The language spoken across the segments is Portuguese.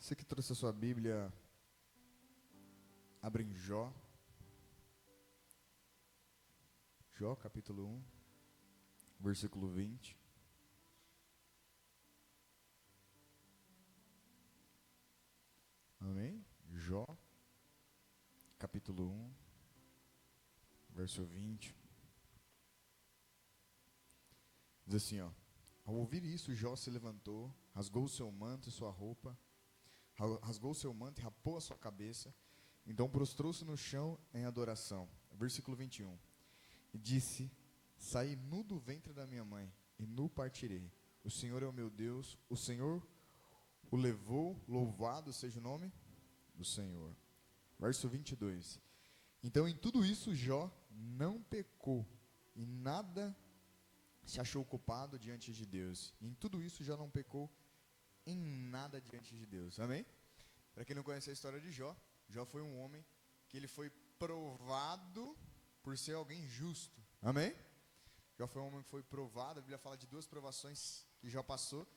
Você que trouxe a sua Bíblia, abre em Jó. Jó, capítulo 1, versículo 20. Amém? Jó, capítulo 1, verso 20. Diz assim, ó. Ao ouvir isso, Jó se levantou, rasgou o seu manto e sua roupa, rasgou o seu manto e rapou a sua cabeça, então prostrou-se no chão em adoração. Versículo 21. E disse: saí nu do ventre da minha mãe, e nu partirei. O Senhor é o meu Deus, o Senhor o levou, louvado seja o nome do Senhor. Verso 22. Então em tudo isso Jó não pecou, e nada se achou culpado diante de Deus. E em tudo isso Jó não pecou em nada diante de Deus. Amém? Para quem não conhece a história de Jó, Jó foi um homem que ele foi provado por ser alguém justo. Amém? Jó foi um homem que foi provado. A Bíblia fala de 2 provações que Jó passou.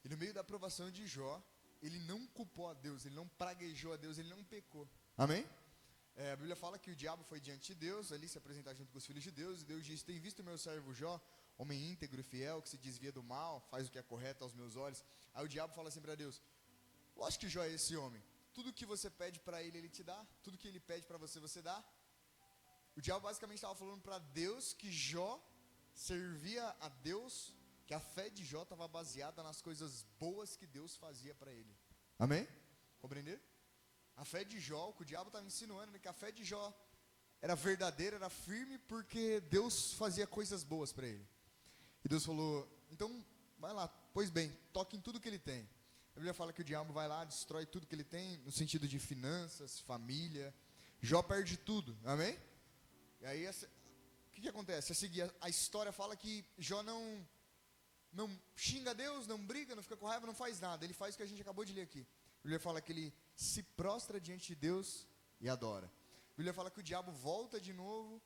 E no meio da provação de Jó, ele não culpou a Deus, ele não praguejou a Deus, ele não pecou. Amém? A Bíblia fala que o diabo foi diante de Deus, ali se apresentar junto com os filhos de Deus, e Deus disse: tem visto o meu servo Jó, homem íntegro e fiel, que se desvia do mal, faz o que é correto aos meus olhos. Aí o diabo fala assim para Deus: lógico que Jó é esse homem, tudo que você pede para ele, ele te dá, tudo que ele pede para você, você dá. O diabo basicamente estava falando para Deus que Jó servia a Deus, que a fé de Jó estava baseada nas coisas boas que Deus fazia para ele. Amém? Compreenderam? A fé de Jó, que o diabo estava insinuando, que a fé de Jó era verdadeira, era firme, porque Deus fazia coisas boas para ele. E Deus falou: então vai lá, pois bem, toque em tudo que ele tem. A Bíblia fala que o diabo vai lá, destrói tudo que ele tem, no sentido de finanças, família. Jó perde tudo, amém? E aí, o que acontece? A seguir, a história fala que Jó não xinga Deus, não briga, não fica com raiva, não faz nada. Ele faz o que a gente acabou de ler aqui. A Bíblia fala que ele se prostra diante de Deus e adora. A Bíblia fala que o diabo volta de novo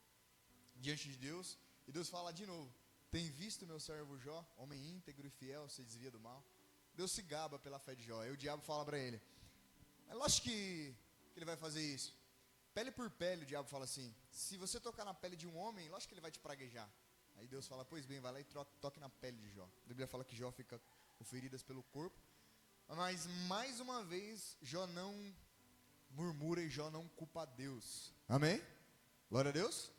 diante de Deus, e Deus fala de novo: tem visto meu servo Jó, homem íntegro e fiel, se desvia do mal. Deus se gaba pela fé de Jó. Aí o diabo fala para ele: é lógico que ele vai fazer isso. Pele por pele, o diabo fala assim: se você tocar na pele de um homem, lógico que ele vai te praguejar. Aí Deus fala: pois bem, vai lá e toque na pele de Jó. A Bíblia fala que Jó fica com feridas pelo corpo. Mas mais uma vez, Jó não murmura e Jó não culpa a Deus. Amém? Glória a Deus.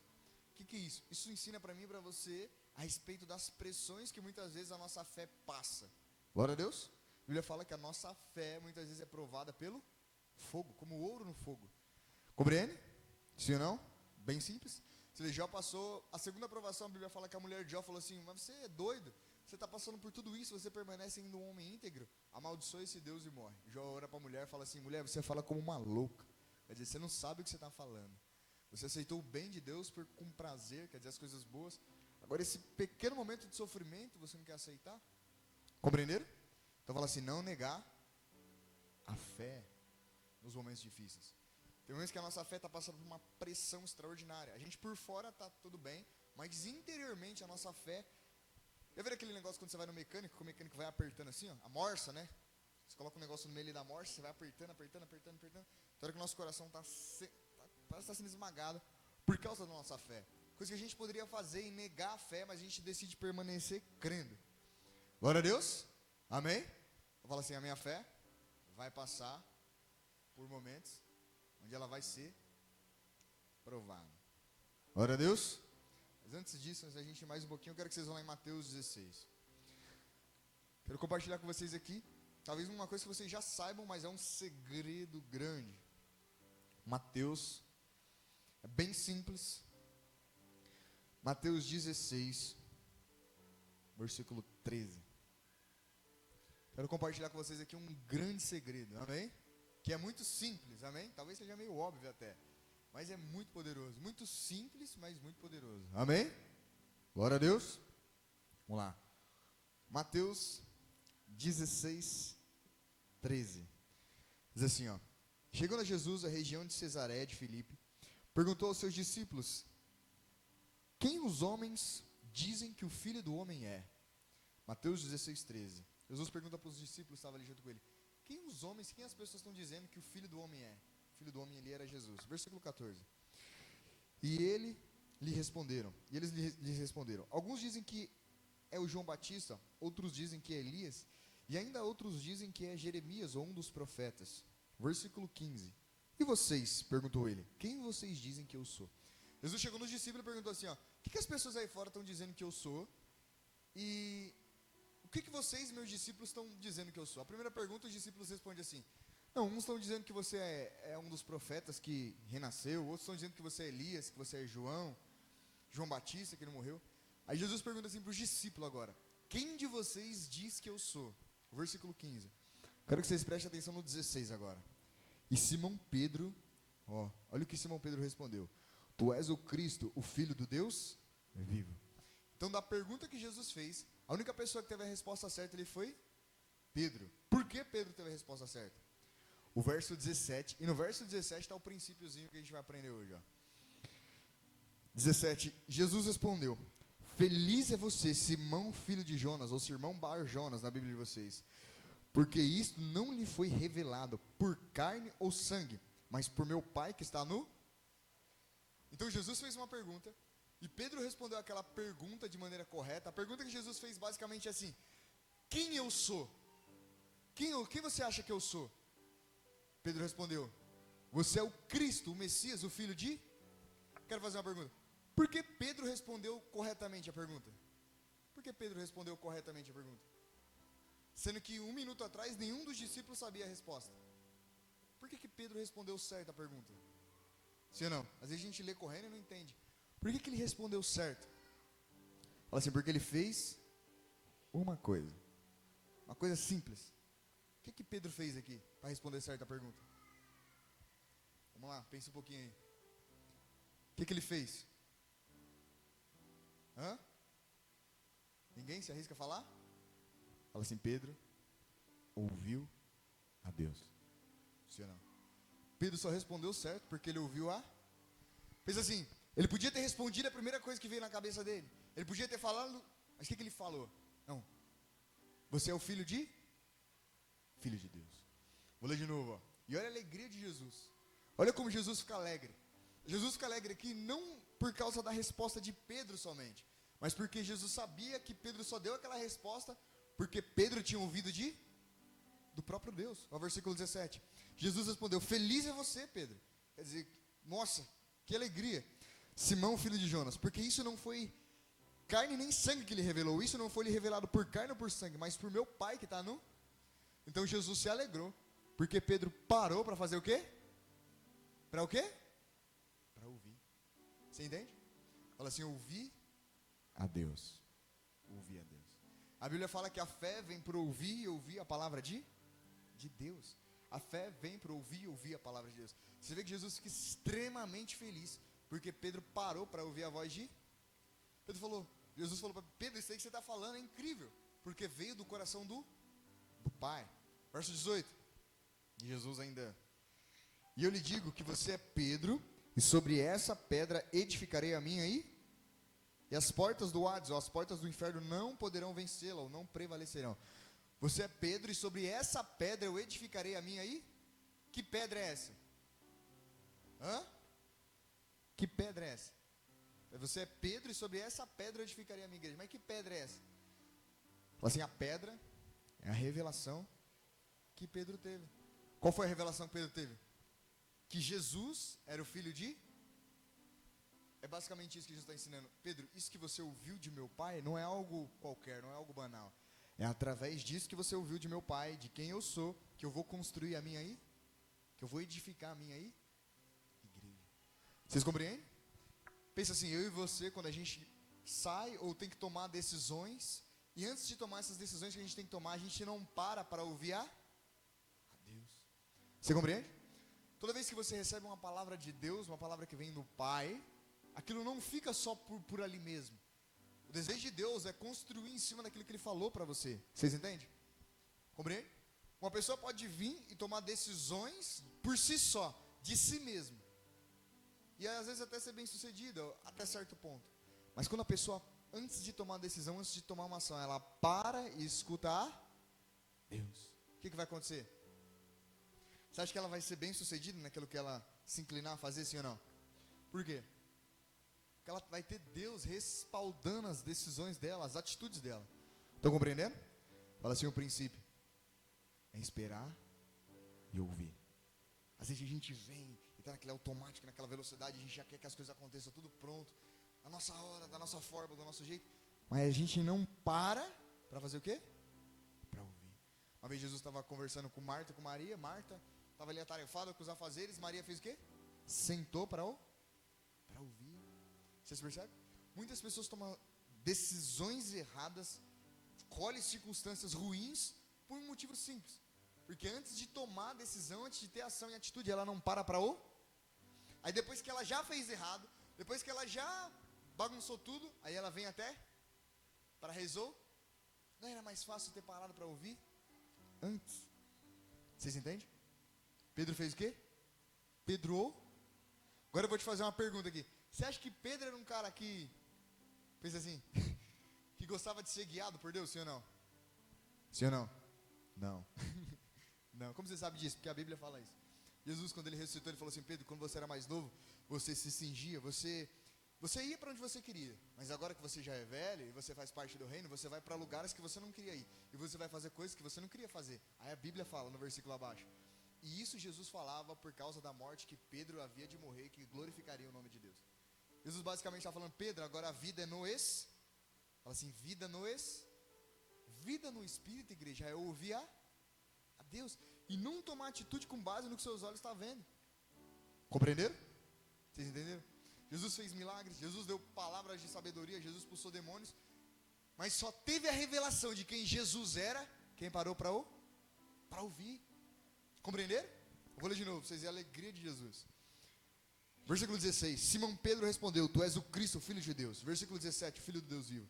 O que é isso? Isso ensina para mim e para você a respeito das pressões que muitas vezes a nossa fé passa. Glória a Deus. A Bíblia fala que a nossa fé muitas vezes é provada pelo fogo, como ouro no fogo. Compreende? Sim ou não? Bem simples. Se Jó passou a segunda aprovação, a Bíblia fala que a mulher de Jó falou assim: mas você é doido? Você está passando por tudo isso, você permanece ainda um homem íntegro? Amaldiçoa esse Deus e morre. Jó ora para a mulher e fala assim: mulher, você fala como uma louca. Quer dizer, você não sabe o que você está falando. Você aceitou o bem de Deus com prazer, quer dizer, as coisas boas. Agora esse pequeno momento de sofrimento, você não quer aceitar? Compreenderam? Então fala assim: não negar a fé nos momentos difíceis. Tem momentos que a nossa fé está passando por uma pressão extraordinária. A gente por fora está tudo bem, mas interiormente a nossa fé... Já viu aquele negócio quando você vai no mecânico, que o mecânico vai apertando assim, ó, a morsa, né? Você coloca um negócio no meio da morsa, você vai apertando. Então hora que o nosso coração parece que está sendo esmagado por causa da nossa fé. Coisa que a gente poderia fazer em negar a fé, mas a gente decide permanecer crendo. Glória a Deus. Amém? Eu falo assim: a minha fé vai passar por momentos onde ela vai ser provada. Glória a Deus. Mas antes disso, antes da gente ir mais um pouquinho, eu quero que vocês vão lá em Mateus 16. Quero compartilhar com vocês aqui, talvez uma coisa que vocês já saibam, mas é um segredo grande. Mateus, é bem simples. Mateus 16, versículo 13. Quero compartilhar com vocês aqui um grande segredo, amém? Que é muito simples, amém? Talvez seja meio óbvio até, mas é muito poderoso. Muito simples, mas muito poderoso, amém? Glória a Deus. Vamos lá. Mateus 16, 13. Diz assim, ó: chegando a Jesus à região de Cesareia de Filipe, perguntou aos seus discípulos: quem os homens dizem que o Filho do Homem é? Mateus 16, 13. Jesus pergunta para os discípulos que estavam ali junto com ele: quem os homens, quem as pessoas estão dizendo que o Filho do Homem é? O Filho do Homem ali era Jesus. Versículo 14. E eles lhe responderam, alguns dizem que é o João Batista, outros dizem que é Elias, e ainda outros dizem que é Jeremias ou um dos profetas. Versículo 15. E vocês, perguntou ele, quem vocês dizem que eu sou? Jesus chegou nos discípulos e perguntou assim, ó, o que as pessoas aí fora estão dizendo que eu sou? E o que vocês, meus discípulos, estão dizendo que eu sou? A primeira pergunta, os discípulos respondem assim, não, uns estão dizendo que você é um dos profetas que renasceu, outros estão dizendo que você é Elias, que você é João Batista, que não morreu. Aí Jesus pergunta assim para os discípulos agora, quem de vocês diz que eu sou? Versículo 15. Quero que vocês prestem atenção no 16 agora. E Simão Pedro, olha o que Simão Pedro respondeu, tu és o Cristo, o Filho do Deus vivo. Então, da pergunta que Jesus fez, a única pessoa que teve a resposta certa ali foi Pedro. Por que Pedro teve a resposta certa? O verso 17, e no verso 17 está o princípiozinho que a gente vai aprender hoje. 17, Jesus respondeu, feliz é você, Simão, filho de Jonas, ou Simão Bar Jonas, na Bíblia de vocês, porque isto não lhe foi revelado por carne ou sangue, mas por meu Pai que está no... Então Jesus fez uma pergunta, e Pedro respondeu aquela pergunta de maneira correta. A pergunta que Jesus fez basicamente é assim, quem eu sou? Quem você acha que eu sou? Pedro respondeu, você é o Cristo, o Messias, o Filho de... Quero fazer uma pergunta. Por que Pedro respondeu corretamente a pergunta? Por que Pedro respondeu corretamente a pergunta? Sendo que 1 minuto atrás, nenhum dos discípulos sabia a resposta. Por que Pedro respondeu certo a pergunta? Sim ou não? Às vezes a gente lê correndo e não entende. Por que ele respondeu certo? Fala assim, porque ele fez uma coisa simples. O que Pedro fez aqui para responder certo a pergunta? Vamos lá, pensa um pouquinho aí. O que ele fez? Ninguém se arrisca a falar? Fala assim, Pedro ouviu a Deus. Sim ou não? Pedro só respondeu certo porque ele ouviu a... Pensa assim, ele podia ter respondido a primeira coisa que veio na cabeça dele. Ele podia ter falado, mas o que ele falou? Não. Você é o Filho de Deus. Vou ler de novo. E olha a alegria de Jesus. Olha como Jesus fica alegre. Jesus fica alegre aqui não por causa da resposta de Pedro somente, mas porque Jesus sabia que Pedro só deu aquela resposta porque Pedro tinha ouvido do próprio Deus. Ao versículo 17. Jesus respondeu, feliz é você, Pedro. Quer dizer, nossa, que alegria. Simão, filho de Jonas, porque isso não foi carne nem sangue que lhe revelou, isso não foi lhe revelado por carne ou por sangue, mas por meu Pai que está no... Então Jesus se alegrou, porque Pedro parou para fazer o quê? Para o quê? Para ouvir. Você entende? Fala assim, ouvir a Deus. Ouvir a Deus. A Bíblia fala que a fé vem por ouvir e ouvir a palavra de Deus. A fé vem por ouvir e ouvir a palavra de Deus. Você vê que Jesus fica extremamente feliz, porque Pedro parou para ouvir a voz de... Jesus falou para Pedro, isso aí que você está falando é incrível, porque veio do coração do Pai. Verso 18. E Jesus ainda... E eu lhe digo que você é Pedro, e sobre essa pedra edificarei a minha aí, e as portas do Hades, ou as portas do inferno não poderão vencê-la, ou não prevalecerão. Você é Pedro, e sobre essa pedra eu edificarei a minha aí? Que pedra é essa? Que pedra é essa? Você é Pedro, e sobre essa pedra eu edificarei a minha igreja. Mas que pedra é essa? Fala assim, a pedra é a revelação que Pedro teve. Qual foi a revelação que Pedro teve? Que Jesus era o Filho de... É basicamente isso que Jesus está ensinando. Pedro, isso que você ouviu de meu Pai não é algo qualquer, não é algo banal. É através disso que você ouviu de meu Pai, de quem eu sou, que eu vou construir a minha aí, que eu vou edificar a minha aí, igreja. Vocês compreendem? Pensa assim, eu e você, quando a gente sai ou tem que tomar decisões, e antes de tomar essas decisões que a gente tem que tomar, a gente não para ouvir a Deus. Você compreende? Toda vez que você recebe uma palavra de Deus, uma palavra que vem do Pai, aquilo não fica só por ali mesmo. O desejo de Deus é construir em cima daquilo que Ele falou para você. Vocês entendem? Compreende? Uma pessoa pode vir e tomar decisões por si só, de si mesmo. E às vezes até ser bem sucedida, até certo ponto. Mas quando a pessoa, antes de tomar uma decisão, antes de tomar uma ação, ela para e escuta a Deus. O que vai acontecer? Você acha que ela vai ser bem sucedida naquilo que ela se inclinar a fazer, sim ou não? Por quê? Porque ela vai ter Deus respaldando as decisões dela, as atitudes dela. Estão compreendendo? Fala assim o princípio. É esperar e ouvir. Às vezes a gente vem e está naquele automático, naquela velocidade, a gente já quer que as coisas aconteçam tudo pronto, na nossa hora, da nossa forma, do nosso jeito. Mas a gente não para fazer o quê? Para ouvir. Uma vez Jesus estava conversando com Marta e com Maria. Marta estava ali atarefada com os afazeres. Maria fez o quê? Sentou para ouvir. Vocês percebem? Muitas pessoas tomam decisões erradas, colhem circunstâncias ruins por um motivo simples. Porque antes de tomar a decisão, antes de ter ação e atitude, ela não para Aí depois que ela já fez errado, depois que ela já bagunçou tudo, aí ela vem até para resolver. Não era mais fácil ter parado para ouvir antes? Vocês entendem? Pedro fez o quê? Pedro. Agora eu vou te fazer uma pergunta aqui. Você acha que Pedro era um cara que fez assim, que gostava de ser guiado por Deus, sim ou não? Sim ou não? Não. Não. Como você sabe disso? Porque a Bíblia fala isso. Jesus, quando ele ressuscitou, ele falou assim: Pedro, quando você era mais novo, você se cingia, você ia para onde você queria. Mas agora que você já é velho e você faz parte do reino, você vai para lugares que você não queria ir. E você vai fazer coisas que você não queria fazer. Aí a Bíblia fala no versículo abaixo. E isso Jesus falava por causa da morte que Pedro havia de morrer, que glorificaria o nome de Deus. Jesus basicamente está falando: Pedro, agora a vida é fala assim, vida no Espírito, igreja, é ouvir a Deus. E não tomar atitude com base no que seus olhos estão vendo. Compreenderam? Vocês entenderam? Jesus fez milagres, Jesus deu palavras de sabedoria, Jesus expulsou demônios. Mas só teve a revelação de quem Jesus era, quem parou para ouvir. Compreenderam? Eu vou ler de novo, para vocês verem a alegria de Jesus. Versículo 16, Simão Pedro respondeu: Tu és o Cristo, filho de Deus. Versículo 17, filho do Deus vivo.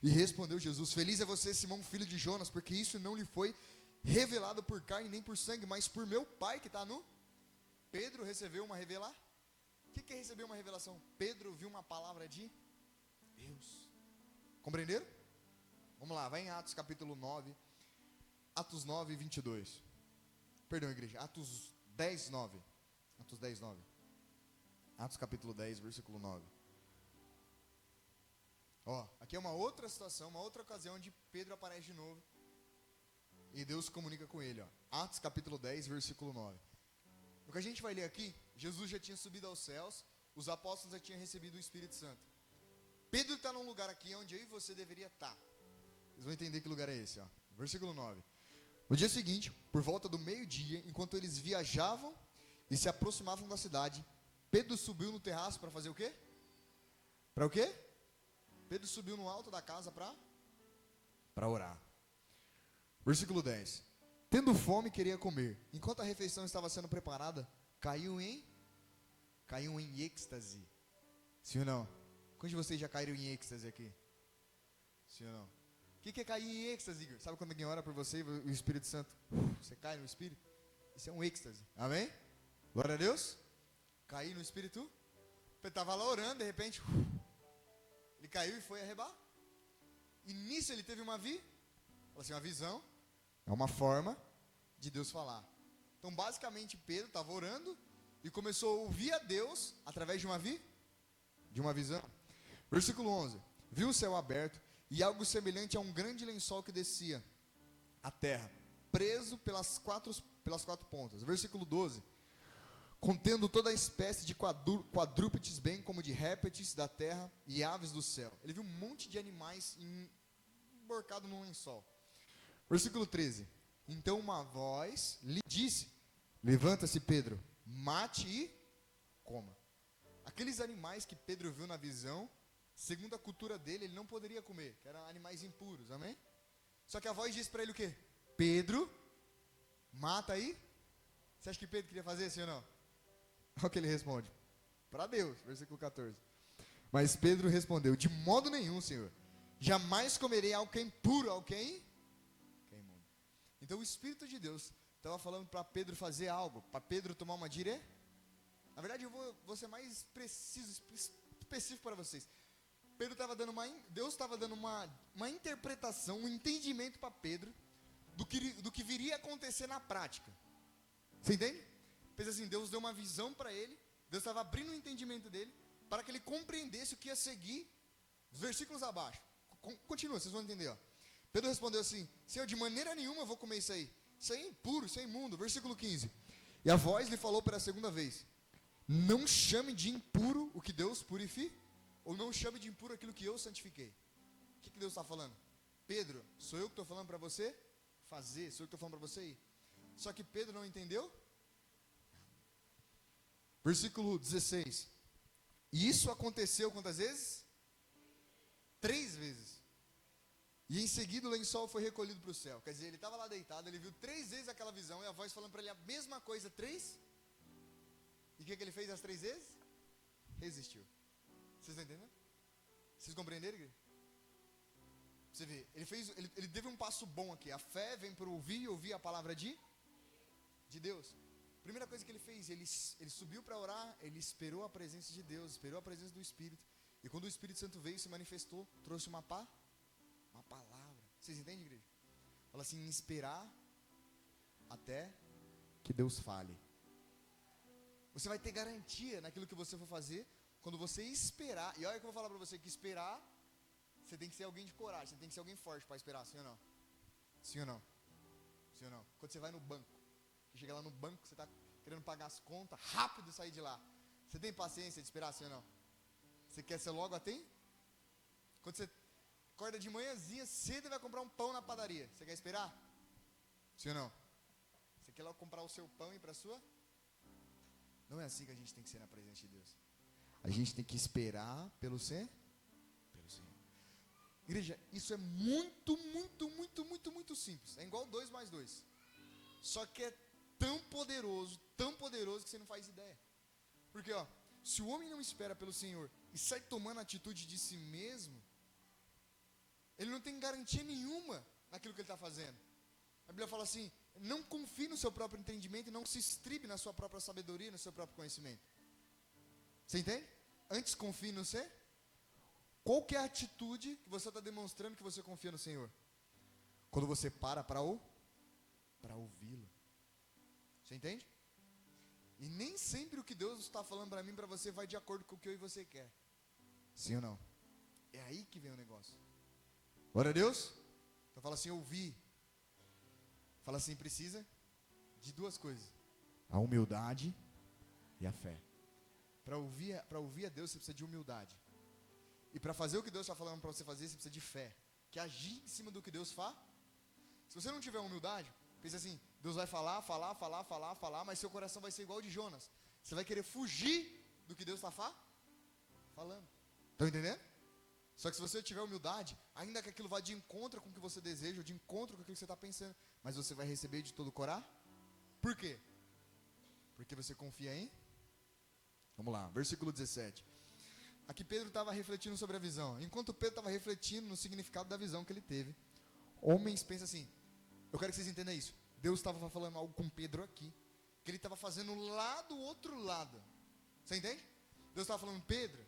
E respondeu Jesus: Feliz é você, Simão, filho de Jonas, porque isso não lhe foi revelado por carne nem por sangue, mas por meu Pai que está no... Pedro recebeu uma revelação. O que é receber uma revelação? Pedro ouviu uma palavra de Deus. Compreenderam? Vamos lá, vai em Atos capítulo 9. Atos 9, 22. Perdão, igreja, Atos 10, 9. Atos 10, 9. Atos capítulo 10, versículo 9. Ó, aqui é uma outra situação, uma outra ocasião onde Pedro aparece de novo. E Deus comunica com ele, ó. Atos capítulo 10, versículo 9. O que a gente vai ler aqui, Jesus já tinha subido aos céus, os apóstolos já tinham recebido o Espírito Santo. Pedro está num lugar aqui onde eu e você deveria estar. Vocês vão entender que lugar é esse, ó. Versículo 9. No dia seguinte, por volta do meio-dia, enquanto eles viajavam e se aproximavam da cidade, Pedro subiu no terraço para fazer o quê? Para o quê? Pedro subiu no alto da casa para orar. Versículo 10. Tendo fome, queria comer. Enquanto a refeição estava sendo preparada, caiu em êxtase. Sim ou não? Quantos de vocês já caíram em êxtase aqui? Sim ou não? O que é cair em êxtase, Igor? Sabe quando alguém ora por você e o Espírito Santo, você cai no Espírito? Isso é um êxtase. Amém? Glória a Deus. Cair no Espírito. Ele estava lá orando, de repente, ele caiu e foi arrebar. E nisso ele teve uma visão. É uma forma de Deus falar. Então basicamente Pedro estava orando e começou a ouvir a Deus através de uma visão. Versículo 11. Viu o céu aberto e algo semelhante a um grande lençol que descia à terra, preso pelas quatro pontas. Versículo 12. Contendo toda a espécie de quadrúpedes, bem como de répteis da terra e aves do céu. Ele viu um monte de animais emborcado num lençol. Versículo 13. Então uma voz lhe disse: Levanta-se, Pedro, mate e coma. Aqueles animais que Pedro viu na visão, segundo a cultura dele, ele não poderia comer, que eram animais impuros, amém? Só que a voz disse para ele o quê? Pedro, mata aí. Você acha que Pedro queria fazer assim ou não? Olha o que ele responde. Para Deus, versículo 14. Mas Pedro respondeu: De modo nenhum, Senhor. Jamais comerei algo que é impuro, algo que é imundo. Então o Espírito de Deus estava falando para Pedro fazer algo, para Pedro tomar uma direção. Na verdade, eu vou ser mais preciso, específico para vocês. Deus estava dando uma interpretação, um entendimento para Pedro do que viria a acontecer na prática. Você entende? Pensa assim, Deus deu uma visão para ele, Deus estava abrindo o entendimento dele, para que ele compreendesse o que ia seguir os versículos abaixo. Continua, vocês vão entender. Ó. Pedro respondeu assim, Senhor, de maneira nenhuma eu vou comer isso é impuro, isso é imundo. Versículo 15, e a voz lhe falou pela segunda vez, não chame de impuro o que Deus purifica, ou não chame de impuro aquilo que eu santifiquei. O que Deus está falando? Pedro, sou eu que estou falando para você fazer, sou eu que estou falando para você ir. Só que Pedro não entendeu. Versículo 16, e isso aconteceu quantas vezes? 3 vezes. E em seguida o lençol foi recolhido para o céu. Quer dizer, ele estava lá deitado, ele viu 3 vezes aquela visão, e a voz falando para ele a mesma coisa 3. E o que ele fez as 3 vezes? Resistiu. Vocês estão entendendo? Vocês compreenderam, igreja? Você vê, ele teve um passo bom aqui. A fé vem por ouvir e ouvir a palavra de Deus. Primeira coisa que ele fez, ele subiu para orar, ele esperou a presença de Deus, esperou a presença do Espírito. E quando o Espírito Santo veio, se manifestou, trouxe uma palavra. Vocês entendem, igreja? Fala assim, esperar até que Deus fale. Você vai ter garantia naquilo que você for fazer, quando você esperar. E olha que eu vou falar para você, que esperar, você tem que ser alguém de coragem, você tem que ser alguém forte para esperar, sim ou não? Sim ou não? Sim ou não? Quando você vai no banco, chega lá no banco, você está querendo pagar as contas, rápido sair de lá. Você tem paciência de esperar, sim ou não? Você quer ser logo atém? Quando você acorda de manhãzinha, cedo e vai comprar um pão na padaria, você quer esperar? Sim ou não? Você quer logo comprar o seu pão e ir para a sua? Não é assim que a gente tem que ser na presença de Deus. A gente tem que esperar pelo Senhor. Igreja, isso é muito, muito, muito, muito, muito simples. É igual 2 mais 2. Só que é tão poderoso que você não faz ideia. Porque, ó, se o homem não espera pelo Senhor e sai tomando atitude de si mesmo, ele não tem garantia nenhuma naquilo que ele está fazendo. A Bíblia fala assim, não confie no seu próprio entendimento e não se estribe na sua própria sabedoria, no seu próprio conhecimento. Você entende? Antes confie no Senhor. Qual que é a atitude que você está demonstrando que você confia no Senhor? Quando você para ouvi-lo. Você entende? E nem sempre o que Deus está falando para mim, para você, vai de acordo com o que eu e você quer. Sim ou não? É aí que vem o negócio. Glória a Deus. Então fala assim, ouvir. Fala assim, precisa de 2 coisas. A humildade e a fé. Para ouvir a Deus, você precisa de humildade. E para fazer o que Deus está falando para você fazer, você precisa de fé. Que agir em cima do que Deus faz. Se você não tiver humildade, pensa assim, Deus vai falar, mas seu coração vai ser igual ao de Jonas. Você vai querer fugir do que Deus está falando. Estão entendendo? Só que se você tiver humildade, ainda que aquilo vá de encontro com o que você deseja, ou de encontro com aquilo que você está pensando, mas você vai receber de todo o coração. Por quê? Porque você confia em... Vamos lá, versículo 17. Aqui Pedro estava refletindo sobre a visão. Enquanto Pedro estava refletindo no significado da visão que ele teve, homens pensam assim, eu quero que vocês entendam isso. Deus estava falando algo com Pedro aqui, que ele estava fazendo lá do outro lado. Você entende? Deus estava falando, Pedro,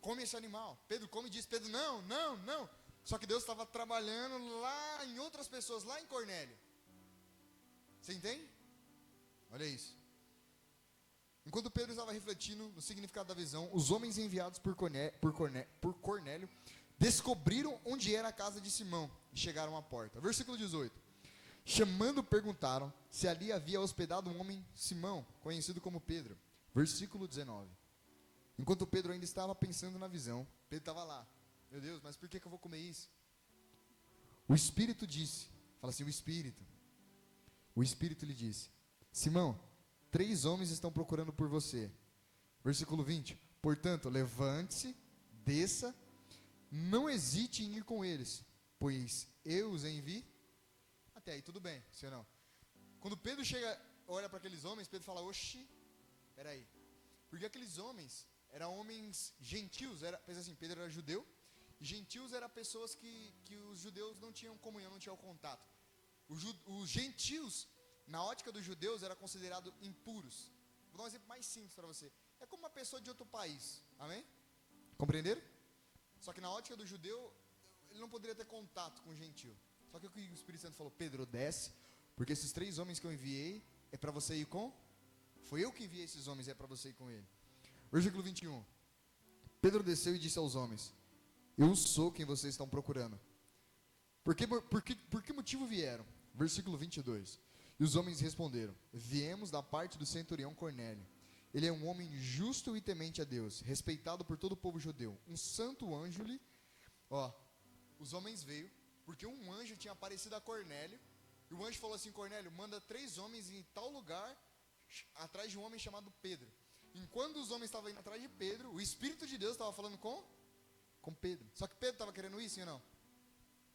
come esse animal. Pedro come e diz, Pedro, não. Só que Deus estava trabalhando lá em outras pessoas, lá em Cornélio. Você entende? Olha isso. Enquanto Pedro estava refletindo no significado da visão, os homens enviados por Cornélio descobriram onde era a casa de Simão e chegaram à porta. Versículo 18. Chamando, perguntaram se ali havia hospedado um homem, Simão, conhecido como Pedro. Versículo 19. Enquanto Pedro ainda estava pensando na visão, Pedro estava lá. Meu Deus, mas por que eu vou comer isso? O Espírito disse, fala assim, o Espírito lhe disse, Simão, 3 homens estão procurando por você. Versículo 20. Portanto, levante-se, desça, não hesite em ir com eles, pois eu os envio. Até aí, tudo bem, sim ou não? Quando Pedro olha para aqueles homens, Pedro fala, oxi, peraí. Porque aqueles homens eram homens gentios, pensa assim, Pedro era judeu, e gentios eram pessoas que os judeus não tinham comunhão, não tinham contato. Os gentios, na ótica dos judeus, eram considerados impuros. Vou dar um exemplo mais simples para você. É como uma pessoa de outro país, amém? Compreenderam? Só que na ótica do judeu, ele não poderia ter contato com o gentio. Só que o que o Espírito Santo falou, Pedro, desce, porque esses 3 homens que eu enviei, é para você ir com? Foi eu que enviei esses homens, é para você ir com ele. Versículo 21. Pedro desceu e disse aos homens: eu sou quem vocês estão procurando. Por que motivo vieram? Versículo 22. E os homens responderam: viemos da parte do centurião Cornélio. Ele é um homem justo e temente a Deus, respeitado por todo o povo judeu. Um santo anjo lhe... os homens veio, porque um anjo tinha aparecido a Cornélio. E o anjo falou assim: Cornélio, manda 3 homens em tal lugar, atrás de um homem chamado Pedro. Enquanto os homens estavam indo atrás de Pedro, o Espírito de Deus estava falando com Pedro. Só que Pedro estava querendo ir, sim ou não?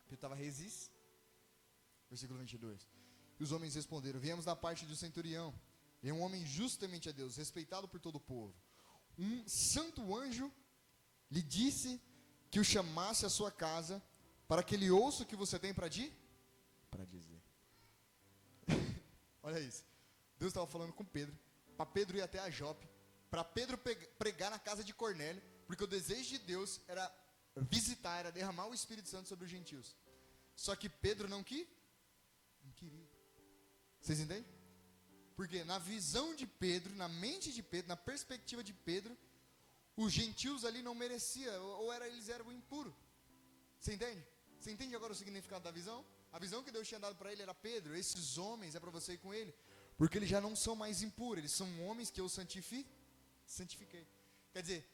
Pedro estava resist. Versículo 22. E os homens responderam: viemos da parte do centurião. É um homem justamente a Deus, respeitado por todo o povo. Um santo anjo lhe disse que o chamasse à sua casa, para que ele ouça o que você tem para dizer. Olha isso. Deus estava falando com Pedro, para Pedro ir até a Jope, para Pedro pregar na casa de Cornélio, porque o desejo de Deus era visitar, era derramar o Espírito Santo sobre os gentios. Só que Pedro não queria. Vocês entendem? Porque na visão de Pedro, na mente de Pedro, na perspectiva de Pedro, os gentios ali não mereciam, ou eles eram impuros. Você entende? Você entende agora o significado da visão? A visão que Deus tinha dado para ele era: Pedro, esses homens é para você ir com ele, porque eles já não são mais impuros, eles são homens que eu santifiquei. Quer dizer,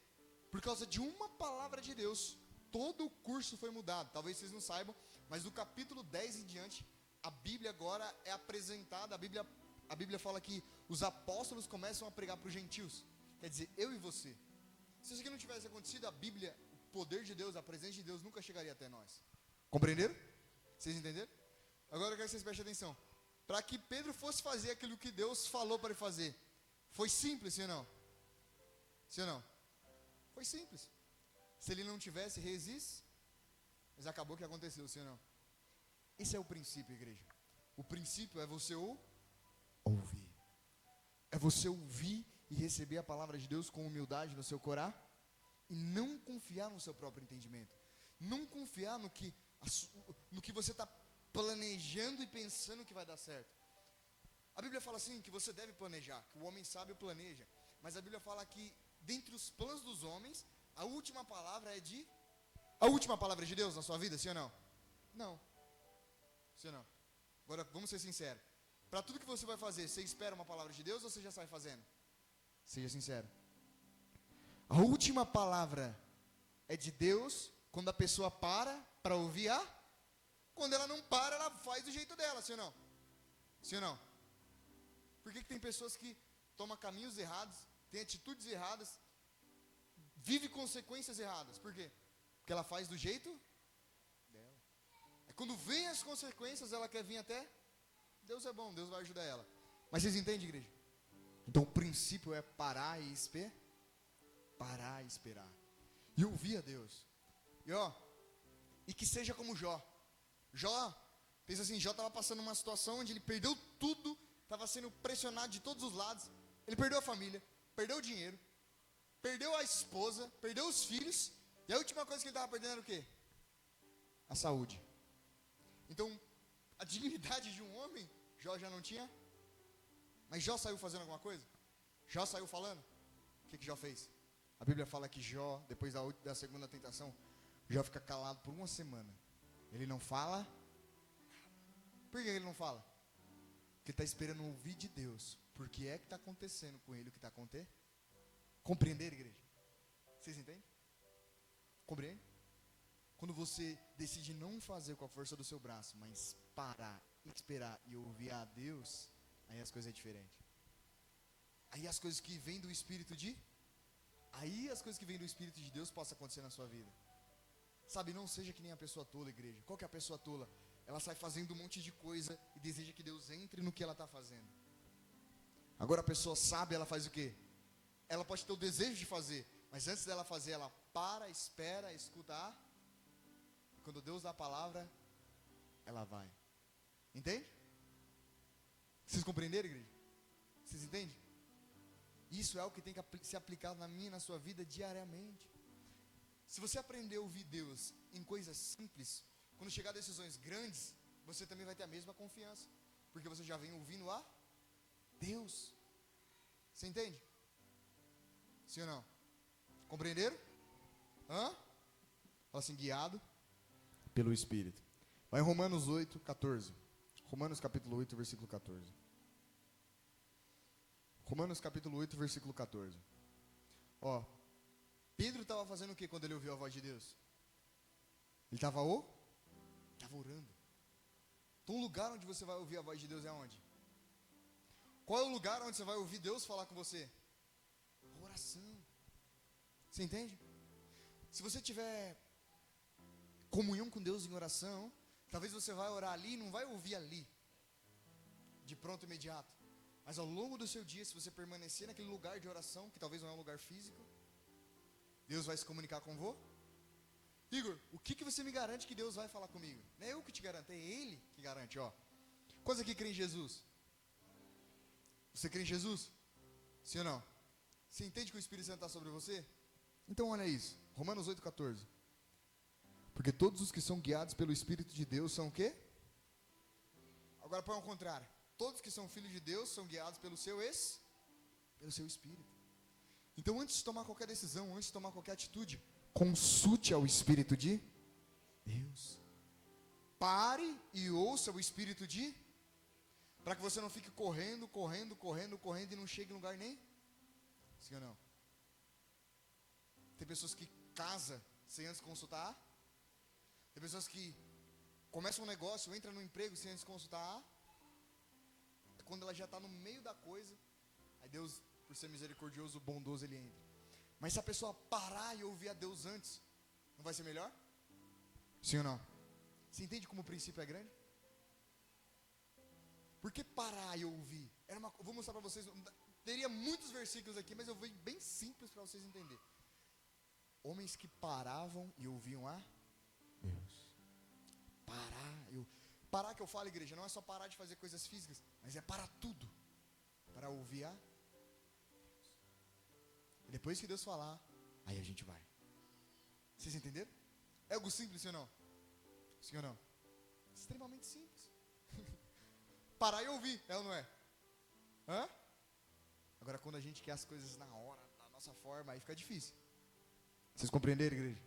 por causa de uma palavra de Deus, todo o curso foi mudado. Talvez vocês não saibam, mas do capítulo 10 em diante, a Bíblia agora é apresentada, a Bíblia fala que os apóstolos começam a pregar para os gentios. Quer dizer, eu e você. Se isso aqui não tivesse acontecido, a Bíblia, o poder de Deus, a presença de Deus nunca chegaria até nós. Compreenderam? Vocês entenderam? Agora eu quero que vocês prestem atenção. Para que Pedro fosse fazer aquilo que Deus falou para ele fazer, foi simples, sim ou não? Sim ou não? Foi simples. Se ele não tivesse, resiste. Mas acabou o que aconteceu, sim ou não? Esse é o princípio, igreja. O princípio é você ouvir. É você ouvir e receber a palavra de Deus com humildade no seu coração. E não confiar no seu próprio entendimento. Não confiar no que você está planejando e pensando que vai dar certo. A Bíblia fala assim, que você deve planejar, que o homem sábio planeja. Mas a Bíblia fala que dentre os planos dos homens, a última palavra é de Deus na sua vida, sim ou não? Não. Sim ou não? Agora, vamos ser sinceros. Para tudo que você vai fazer, você espera uma palavra de Deus ou você já sai fazendo? Seja sincero. A última palavra é de Deus quando a pessoa para ouvir Quando ela não para, ela faz do jeito dela, sim ou não? Sim ou não? Por que tem pessoas que tomam caminhos errados, têm atitudes erradas, vivem consequências erradas? Por quê? Porque ela faz do jeito dela. É quando vem as consequências, ela quer vir até... Deus é bom, Deus vai ajudar ela. Mas vocês entendem, igreja? Então o princípio é parar e esperar. Parar e esperar. E ouvir a Deus. E que seja como Jó. Pensa assim, Jó estava passando uma situação onde ele perdeu tudo, estava sendo pressionado de todos os lados. Ele perdeu a família, perdeu o dinheiro, perdeu a esposa, perdeu os filhos. E a última coisa que ele estava perdendo era o quê? A saúde. Então, a dignidade de um homem, Jó já não tinha. Mas Jó saiu fazendo alguma coisa? Jó saiu falando? O que Jó fez? A Bíblia fala que Jó, depois da segunda tentação, Jó fica calado por uma semana. Ele não fala. Por que ele não fala? Porque está esperando ouvir de Deus. Por que é que está acontecendo com ele o que está acontecendo? Compreender, igreja? Vocês entendem? Compreende? Quando você decide não fazer com a força do seu braço, mas parar, esperar e ouvir a Deus, aí as coisas é diferente. Aí as coisas que vêm do Espírito de Deus possam acontecer na sua vida. Sabe, não seja que nem a pessoa tola, igreja. Qual que é a pessoa tola? Ela sai fazendo um monte de coisa e deseja que Deus entre no que ela está fazendo. Agora a pessoa sabe, ela faz o quê? Ela pode ter o desejo de fazer, mas antes dela fazer, ela para, espera, escuta. Quando Deus dá a palavra, ela vai. Entende? Vocês compreenderam, igreja? Vocês entendem? Isso é o que tem que ser aplicado na minha e na sua vida diariamente. Se você aprender a ouvir Deus em coisas simples, quando chegar a decisões grandes, você também vai ter a mesma confiança. Porque você já vem ouvindo a Deus. Você entende? Sim ou não? Compreenderam? Fala assim, guiado pelo Espírito. Vai em Romanos 8, 14. Romanos capítulo 8, versículo 14. Romanos capítulo 8, versículo 14. Ó, Pedro estava fazendo o que quando ele ouviu a voz de Deus? Ele estava orando. Então o lugar onde você vai ouvir a voz de Deus é onde? Qual é o lugar onde você vai ouvir Deus falar com você? A oração. Você entende? Se você tiver comunhão com Deus em oração, talvez você vai orar ali e não vai ouvir ali, de pronto imediato. Mas ao longo do seu dia, se você permanecer naquele lugar de oração, que talvez não é um lugar físico, Deus vai se comunicar com você. Igor, o que você me garante que Deus vai falar comigo? Não é eu que te garanto, é Ele que garante, ó. Quantos aqui creem em Jesus? Você crê em Jesus? Sim ou não? Você entende que o Espírito Santo está sobre você? Então olha isso, Romanos 8, 14. Porque todos os que são guiados pelo Espírito de Deus são o quê? Agora põe ao contrário. Todos que são filhos de Deus são guiados pelo seu Espírito. Então antes de tomar qualquer decisão, antes de tomar qualquer atitude, consulte ao Espírito de Deus. Pare e ouça o Espírito de... Para que você não fique correndo e não chegue em lugar nem... Sim ou não? Tem pessoas que casam sem antes consultar. Tem pessoas que começam um negócio, entram no emprego sem antes consultar. Quando ela já está no meio da coisa, aí Deus, por ser misericordioso, bondoso, Ele entra. Mas se a pessoa parar e ouvir a Deus antes, não vai ser melhor? Sim ou não? Você entende como o princípio é grande? Por que parar e ouvir? Vou mostrar para vocês, teria muitos versículos aqui, mas eu vou bem simples para vocês entenderem. Homens que paravam e ouviam a Deus. Parar que eu falo, igreja, não é só parar de fazer coisas físicas, mas é parar tudo, para ouvir a Deus. E depois que Deus falar, aí a gente vai. Vocês entenderam? É algo simples, sim ou não? Sim ou não? Extremamente simples. Parar e ouvir, é ou não é? Agora quando a gente quer as coisas na hora, da nossa forma, aí fica difícil. Vocês compreenderam, igreja?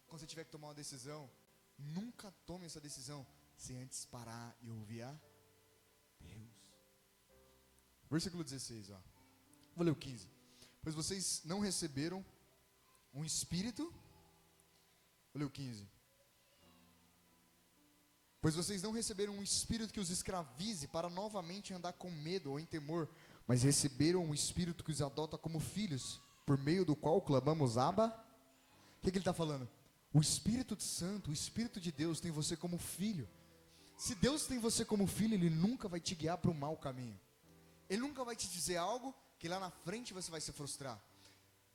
Quando você tiver que tomar uma decisão, nunca tome essa decisão sem antes parar e ouvir a Deus. Versículo 16, ó. Vou ler o 15. Pois vocês não receberam um espírito. Vou ler o 15. Pois vocês não receberam um espírito que os escravize para novamente andar com medo ou em temor, mas receberam um espírito que os adota como filhos, por meio do qual clamamos Abba. O que ele está falando? O Espírito Santo, o Espírito de Deus tem você como filho. Se Deus tem você como filho, Ele nunca vai te guiar para o mau caminho. Ele nunca vai te dizer algo que lá na frente você vai se frustrar.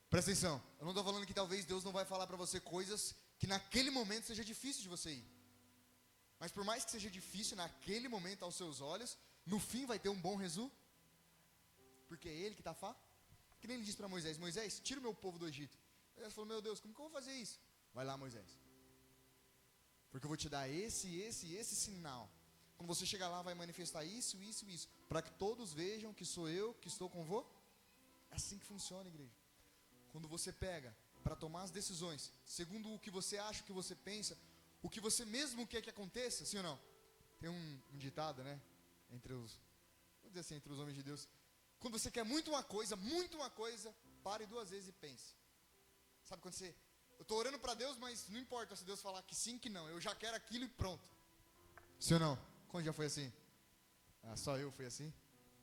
Presta atenção, eu não estou falando que talvez Deus não vai falar para você coisas que naquele momento seja difícil de você ir. Mas por mais que seja difícil naquele momento aos seus olhos, no fim vai ter um bom resultado. Porque é Ele que está que nem Ele disse para Moisés: Moisés, tira o meu povo do Egito. Moisés falou: meu Deus, como que eu vou fazer isso? Vai lá, Moisés, porque eu vou te dar esse sinal. Quando você chegar lá, vai manifestar isso, para que todos vejam que sou eu que estou com você. É assim que funciona, igreja. Quando você pega para tomar as decisões, segundo o que você acha, o que você pensa, o que você mesmo quer que aconteça, sim ou não? Tem um ditado, né? Vou dizer assim, entre os homens de Deus. Quando você quer muito uma coisa, pare 2 vezes e pense. Sabe quando você... Eu estou orando para Deus, mas não importa se Deus falar que sim, que não. Eu já quero aquilo e pronto. Sim ou não? Quando já foi assim? Só eu fui assim?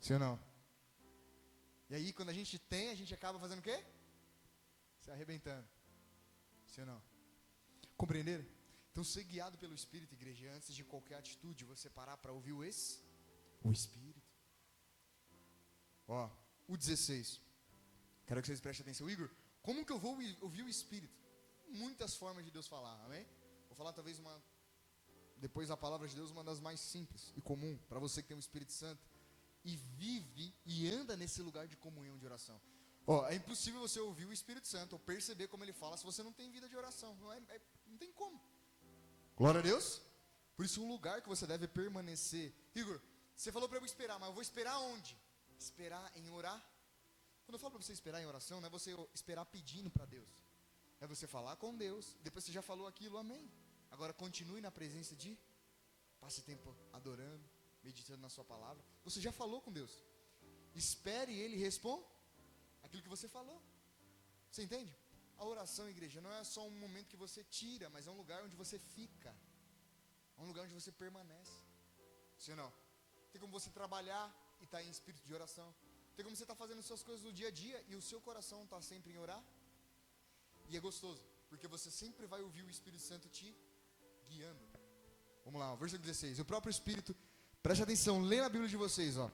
Sim ou não? E aí, quando a gente tem, a gente acaba fazendo o quê? Se arrebentando. Sim ou não? Compreenderam? Então, ser guiado pelo Espírito, igreja, antes de qualquer atitude, você parar para ouvir o Espírito. Ó, o 16. Quero que vocês prestem atenção. Igor, como que eu vou ouvir o Espírito? Muitas formas de Deus falar, amém? Vou falar talvez depois da palavra de Deus, uma das mais simples e comum, para você que tem o Espírito Santo, e vive e anda nesse lugar de comunhão, de oração. Ó, é impossível você ouvir o Espírito Santo, ou perceber como ele fala, se você não tem vida de oração, não tem como. Glória a Deus. Por isso um lugar que você deve permanecer. Igor, você falou para eu esperar, mas eu vou esperar onde? Esperar em orar. Quando eu falo para você esperar em oração, não é você esperar pedindo para Deus. É você falar com Deus, depois você já falou aquilo, amém. Agora continue na presença de, passe tempo adorando, meditando na sua palavra. Você já falou com Deus. Espere e Ele responda aquilo que você falou. Você entende? A oração, igreja, não é só um momento que você tira, mas é um lugar onde você fica. É um lugar onde você permanece. Sim ou não? Tem como você trabalhar e estar em espírito de oração. Tem como você estar fazendo suas coisas no dia a dia e o seu coração está sempre em orar. E é gostoso, porque você sempre vai ouvir o Espírito Santo te guiando. Vamos lá, versículo 16. O próprio Espírito, preste atenção, lê na Bíblia de vocês, ó.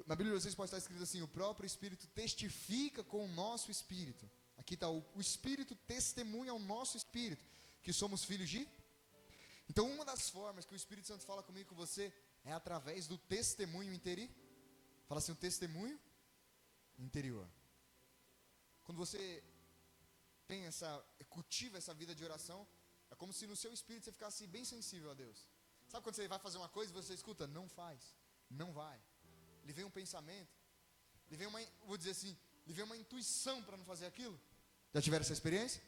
Na Bíblia de vocês pode estar escrito assim: o próprio Espírito testifica com o nosso Espírito. Aqui está, o Espírito testemunha ao nosso Espírito que somos filhos de. Então, uma das formas que o Espírito Santo fala comigo e com você é através do testemunho interior. Fala assim, o testemunho interior. Quando você tem cultiva essa vida de oração, é como se no seu espírito você ficasse bem sensível a Deus. Sabe quando você vai fazer uma coisa e você escuta, não faz, não vai. Lhe vem um pensamento, lhe vem vou dizer assim, lhe vem uma intuição para não fazer aquilo. Já tiveram essa experiência?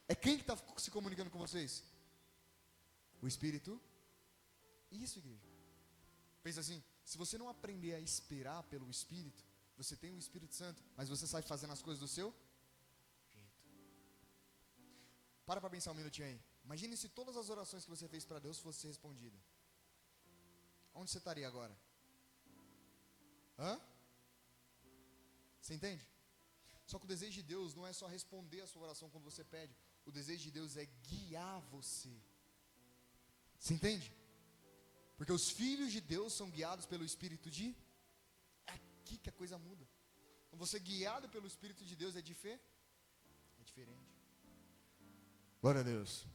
É quem que está se comunicando com vocês? O Espírito. Isso, igreja. Pensa assim, se você não aprender a esperar pelo Espírito, você tem o Espírito Santo, mas você sai fazendo as coisas do seu jeito. Para pensar um minutinho aí. Imagine se todas as orações que você fez para Deus fossem respondidas. Onde você estaria agora? Hã? Você entende? Só que o desejo de Deus não é só responder a sua oração quando você pede. O desejo de Deus é guiar você. Você entende? Porque os filhos de Deus são guiados pelo Espírito de... É aqui que a coisa muda. Quando você é guiado pelo Espírito de Deus é diferente. Glória a Deus.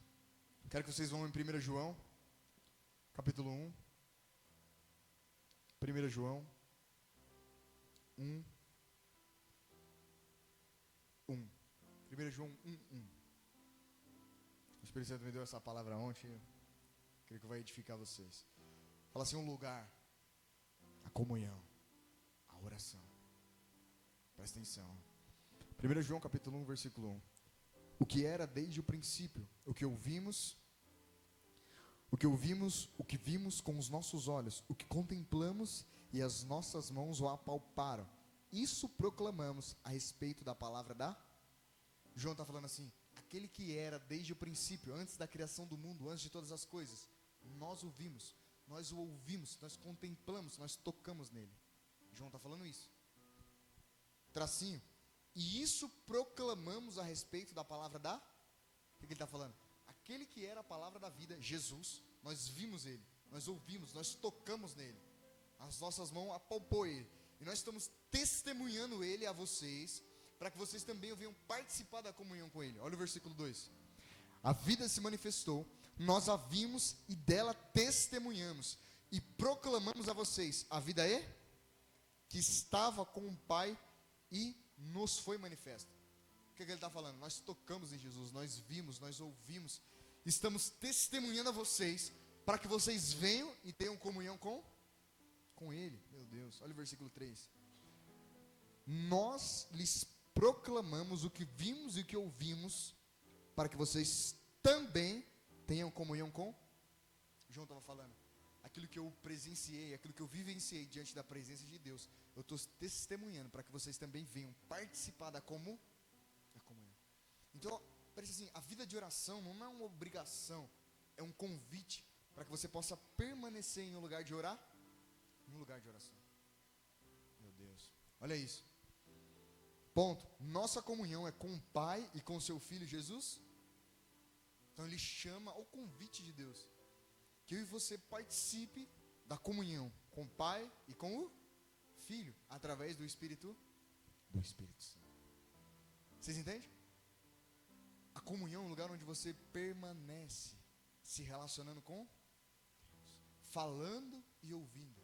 Quero que vocês vão em 1 João, capítulo 1. 1 João 1. 1 João 1. O Espírito Santo me deu essa palavra ontem. Eu creio que vai edificar vocês. Fala assim, um lugar, a comunhão, a oração. Presta atenção. 1 João capítulo 1, versículo 1. O que era desde o princípio, o que vimos com os nossos olhos, o que contemplamos e as nossas mãos o apalparam. Isso proclamamos a respeito da palavra da... João está falando assim, aquele que era desde o princípio, antes da criação do mundo, antes de todas as coisas, nós o vimos, nós o ouvimos, nós contemplamos, nós tocamos nele. João está falando isso. Tracinho. E isso proclamamos a respeito da palavra da... O que ele está falando? Aquele que era a palavra da vida, Jesus, nós vimos ele, nós ouvimos, nós tocamos nele. As nossas mãos apalpou ele. E nós estamos testemunhando ele a vocês, para que vocês também venham participar da comunhão com ele. Olha o versículo 2. A vida se manifestou, nós a vimos e dela testemunhamos. E proclamamos a vocês, a vida é que estava com o Pai e nos foi manifesta. O que ele está falando? Nós tocamos em Jesus, nós vimos, nós ouvimos. Estamos testemunhando a vocês, para que vocês venham e tenham comunhão com ele. Meu Deus, olha o versículo 3. Nós lhes proclamamos o que vimos e o que ouvimos, para que vocês também tenham comunhão com... João estava falando, aquilo que eu presenciei, aquilo que eu vivenciei diante da presença de Deus, eu estou testemunhando para que vocês também venham participar da comunhão. Então, parece assim, a vida de oração não é uma obrigação, é um convite para que você possa permanecer em um lugar de orar, em um lugar de oração. Meu Deus, olha isso. Ponto. Nossa comunhão é com o Pai e com seu Filho Jesus. Então ele chama ao convite de Deus, que eu e você participe da comunhão com o Pai e com o Filho, através do Espírito Santo. Vocês entendem? A comunhão é um lugar onde você permanece se relacionando com Deus, falando e ouvindo.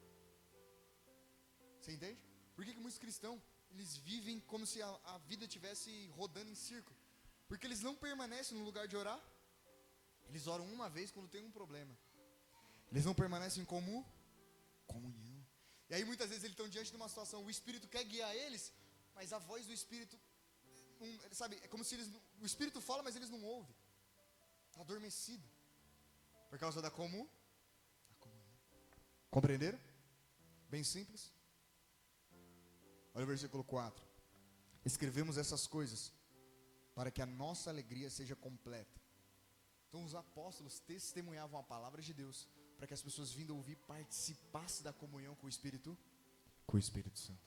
Você entende? Por que muitos cristãos, eles vivem como se a vida estivesse rodando em círculo? Porque eles não permanecem no lugar de orar. Eles oram uma vez quando tem um problema. Eles não permanecem como comunhão. E aí muitas vezes eles estão diante de uma situação, o Espírito quer guiar eles, mas a voz do Espírito, sabe, é como se o Espírito fala, mas eles não ouvem. Está adormecido. Por causa da comunhão. Compreenderam? Bem simples. Olha o versículo 4. Escrevemos essas coisas para que a nossa alegria seja completa. Então os apóstolos testemunhavam a palavra de Deus para que as pessoas vindo ouvir participassem da comunhão com o Espírito Santo.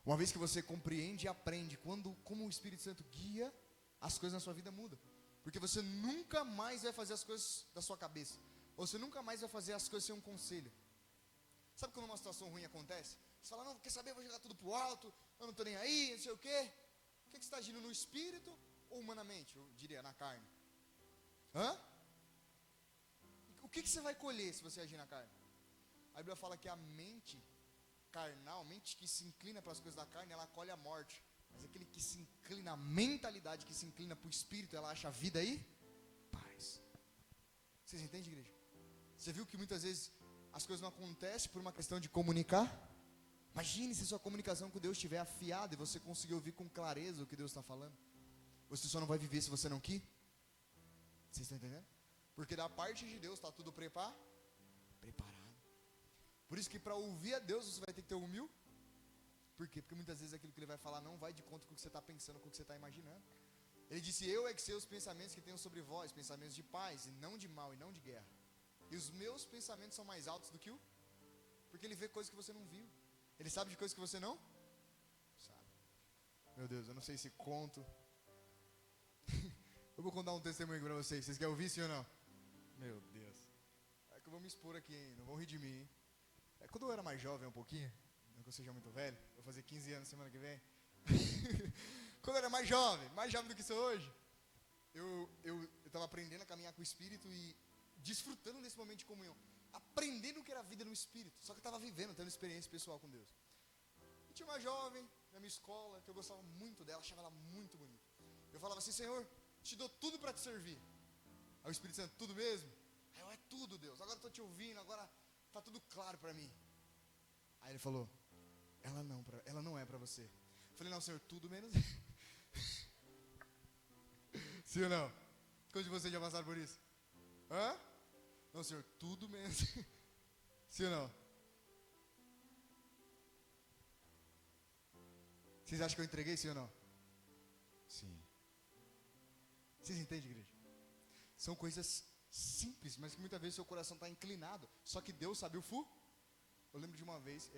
Uma vez que você compreende e aprende como o Espírito Santo guia, as coisas na sua vida mudam. Porque você nunca mais vai fazer as coisas da sua cabeça. Ou você nunca mais vai fazer as coisas sem um conselho. Sabe quando uma situação ruim acontece? Você fala, não, quer saber, eu vou jogar tudo pro alto, eu não estou nem aí, não sei o quê. O que você está agindo no Espírito ou humanamente? Eu diria, na carne. Hã? O que você vai colher se você agir na carne? A Bíblia fala que a mente carnal, mente que se inclina para as coisas da carne, ela colhe a morte. Mas aquele que se inclina, a mentalidade que se inclina para o Espírito, ela acha vida e paz. Vocês entendem, igreja? Você viu que muitas vezes as coisas não acontecem por uma questão de comunicar? Imagine se sua comunicação com Deus estiver afiada e você conseguir ouvir com clareza o que Deus está falando. Você só não vai viver se você não quer. Vocês estão entendendo? Porque da parte de Deus está tudo preparado. Por isso que para ouvir a Deus você vai ter que ter humilde. Por quê? Porque muitas vezes aquilo que Ele vai falar não vai de conta com o que você está pensando, com o que você está imaginando. Ele disse, eu é que sei os pensamentos que tenho sobre vós, pensamentos de paz, e não de mal, e não de guerra. E os meus pensamentos são mais altos do que o... Porque Ele vê coisas que você não viu. Ele sabe de coisas que você não sabe. Meu Deus, eu não sei se conto. Eu vou contar um testemunho para vocês. Vocês querem ouvir, sim ou não? Meu Deus. É que eu vou me expor aqui, hein? Não vão rir de mim, hein? Quando eu era mais jovem um pouquinho, não que eu seja muito velho, vou fazer 15 anos semana que vem. Quando eu era mais jovem do que sou hoje, eu estava aprendendo a caminhar com o Espírito e desfrutando desse momento de comunhão. Aprendendo o que era a vida no Espírito. Só que eu estava vivendo, tendo experiência pessoal com Deus. E tinha uma jovem na minha escola, que eu gostava muito dela, achava ela muito bonita. Eu falava assim, Senhor, te dou tudo para te servir. Aí o Espírito Santo, tudo mesmo? Aí eu, é tudo, Deus. Agora estou te ouvindo, agora está tudo claro para mim. Aí ele falou, ela não é para você. Eu falei, não, Senhor, tudo menos. Sim ou não? Quantos de vocês já passaram por isso? Hã? Não, Senhor, tudo menos. Sim ou não? Vocês acham que eu entreguei, sim ou não? Sim. Vocês entendem, igreja? São coisas simples, mas que muitas vezes seu coração está inclinado. Só que Deus sabe o Eu lembro de uma vez,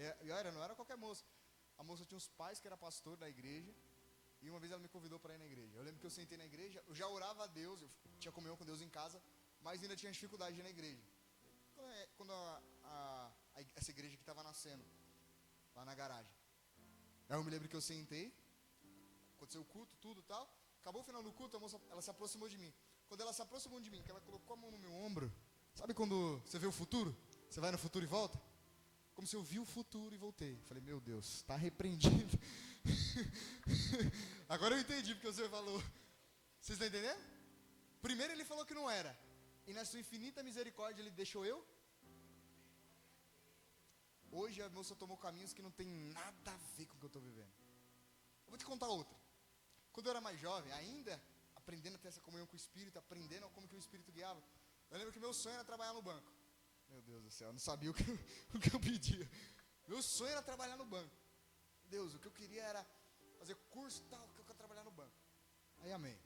não era qualquer moça. A moça tinha uns pais que era pastor da igreja. E uma vez ela me convidou para ir na igreja. Eu lembro que eu sentei na igreja, eu já orava a Deus, eu tinha comunhão com Deus em casa, mas ainda tinha dificuldade de ir na igreja. Quando essa igreja que estava nascendo, lá na garagem. Aí eu me lembro que eu sentei, aconteceu o culto, tudo e tal. Acabou o final do culto, a moça, ela se aproximou de mim. Quando ela se aproximou de mim, que ela colocou a mão no meu ombro, sabe quando você vê o futuro? Você vai no futuro e volta? Como se eu vi o futuro e voltei. Falei, meu Deus, está repreendido. Agora eu entendi porque o Senhor falou. Vocês estão entendendo? Primeiro ele falou que não era. E na sua infinita misericórdia ele deixou eu. Hoje a moça tomou caminhos que não tem nada a ver com o que eu estou vivendo. Eu vou te contar outra. Quando eu era mais jovem, ainda aprendendo a ter essa comunhão com o Espírito, aprendendo como que o Espírito guiava, eu lembro que meu sonho era trabalhar no banco. Meu Deus do céu, eu não sabia o que eu pedia. Meu sonho era trabalhar no banco. Deus, o que eu queria era fazer curso e tal, que eu quero trabalhar no banco. Aí, amém.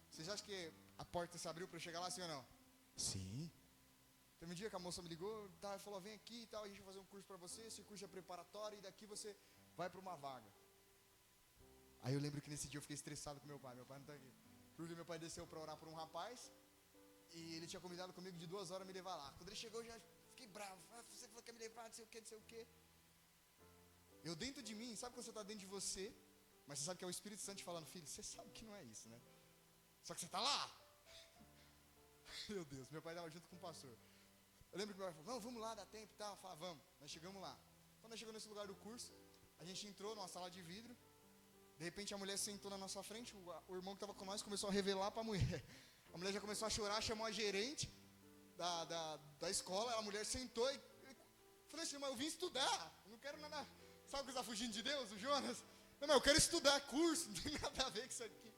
Vocês acham que a porta se abriu para eu chegar lá, sim ou não? Sim. Teve um dia que a moça me ligou, tá, falou, vem aqui e tal, a gente vai fazer um curso para você, esse curso é preparatório e daqui você vai para uma vaga. Aí eu lembro que nesse dia eu fiquei estressado com meu pai não está aqui. Porque meu pai desceu para orar por um rapaz e ele tinha combinado comigo de 2 horas me levar lá. Quando ele chegou eu já fiquei bravo, você falou que ia me levar, não sei o que. Eu dentro de mim, sabe quando você está dentro de você, mas você sabe que é o Espírito Santo te falando, filho, você sabe que não é isso, né? Só que você está lá. Meu Deus, meu pai estava junto com o pastor. Eu lembro que meu pai falou, não, vamos lá, dá tempo e tal. Eu falei, vamos, nós chegamos lá. Quando nós chegamos nesse lugar do curso, a gente entrou numa sala de vidro. De repente a mulher sentou na nossa frente, o irmão que estava com nós começou a revelar para a mulher. A mulher já começou a chorar, chamou a gerente da escola, a mulher sentou e falei assim, mas eu vim estudar, eu não quero nada. Sabe o que está fugindo de Deus, o Jonas? Não, mas eu quero estudar curso, não tem nada a ver com isso aqui.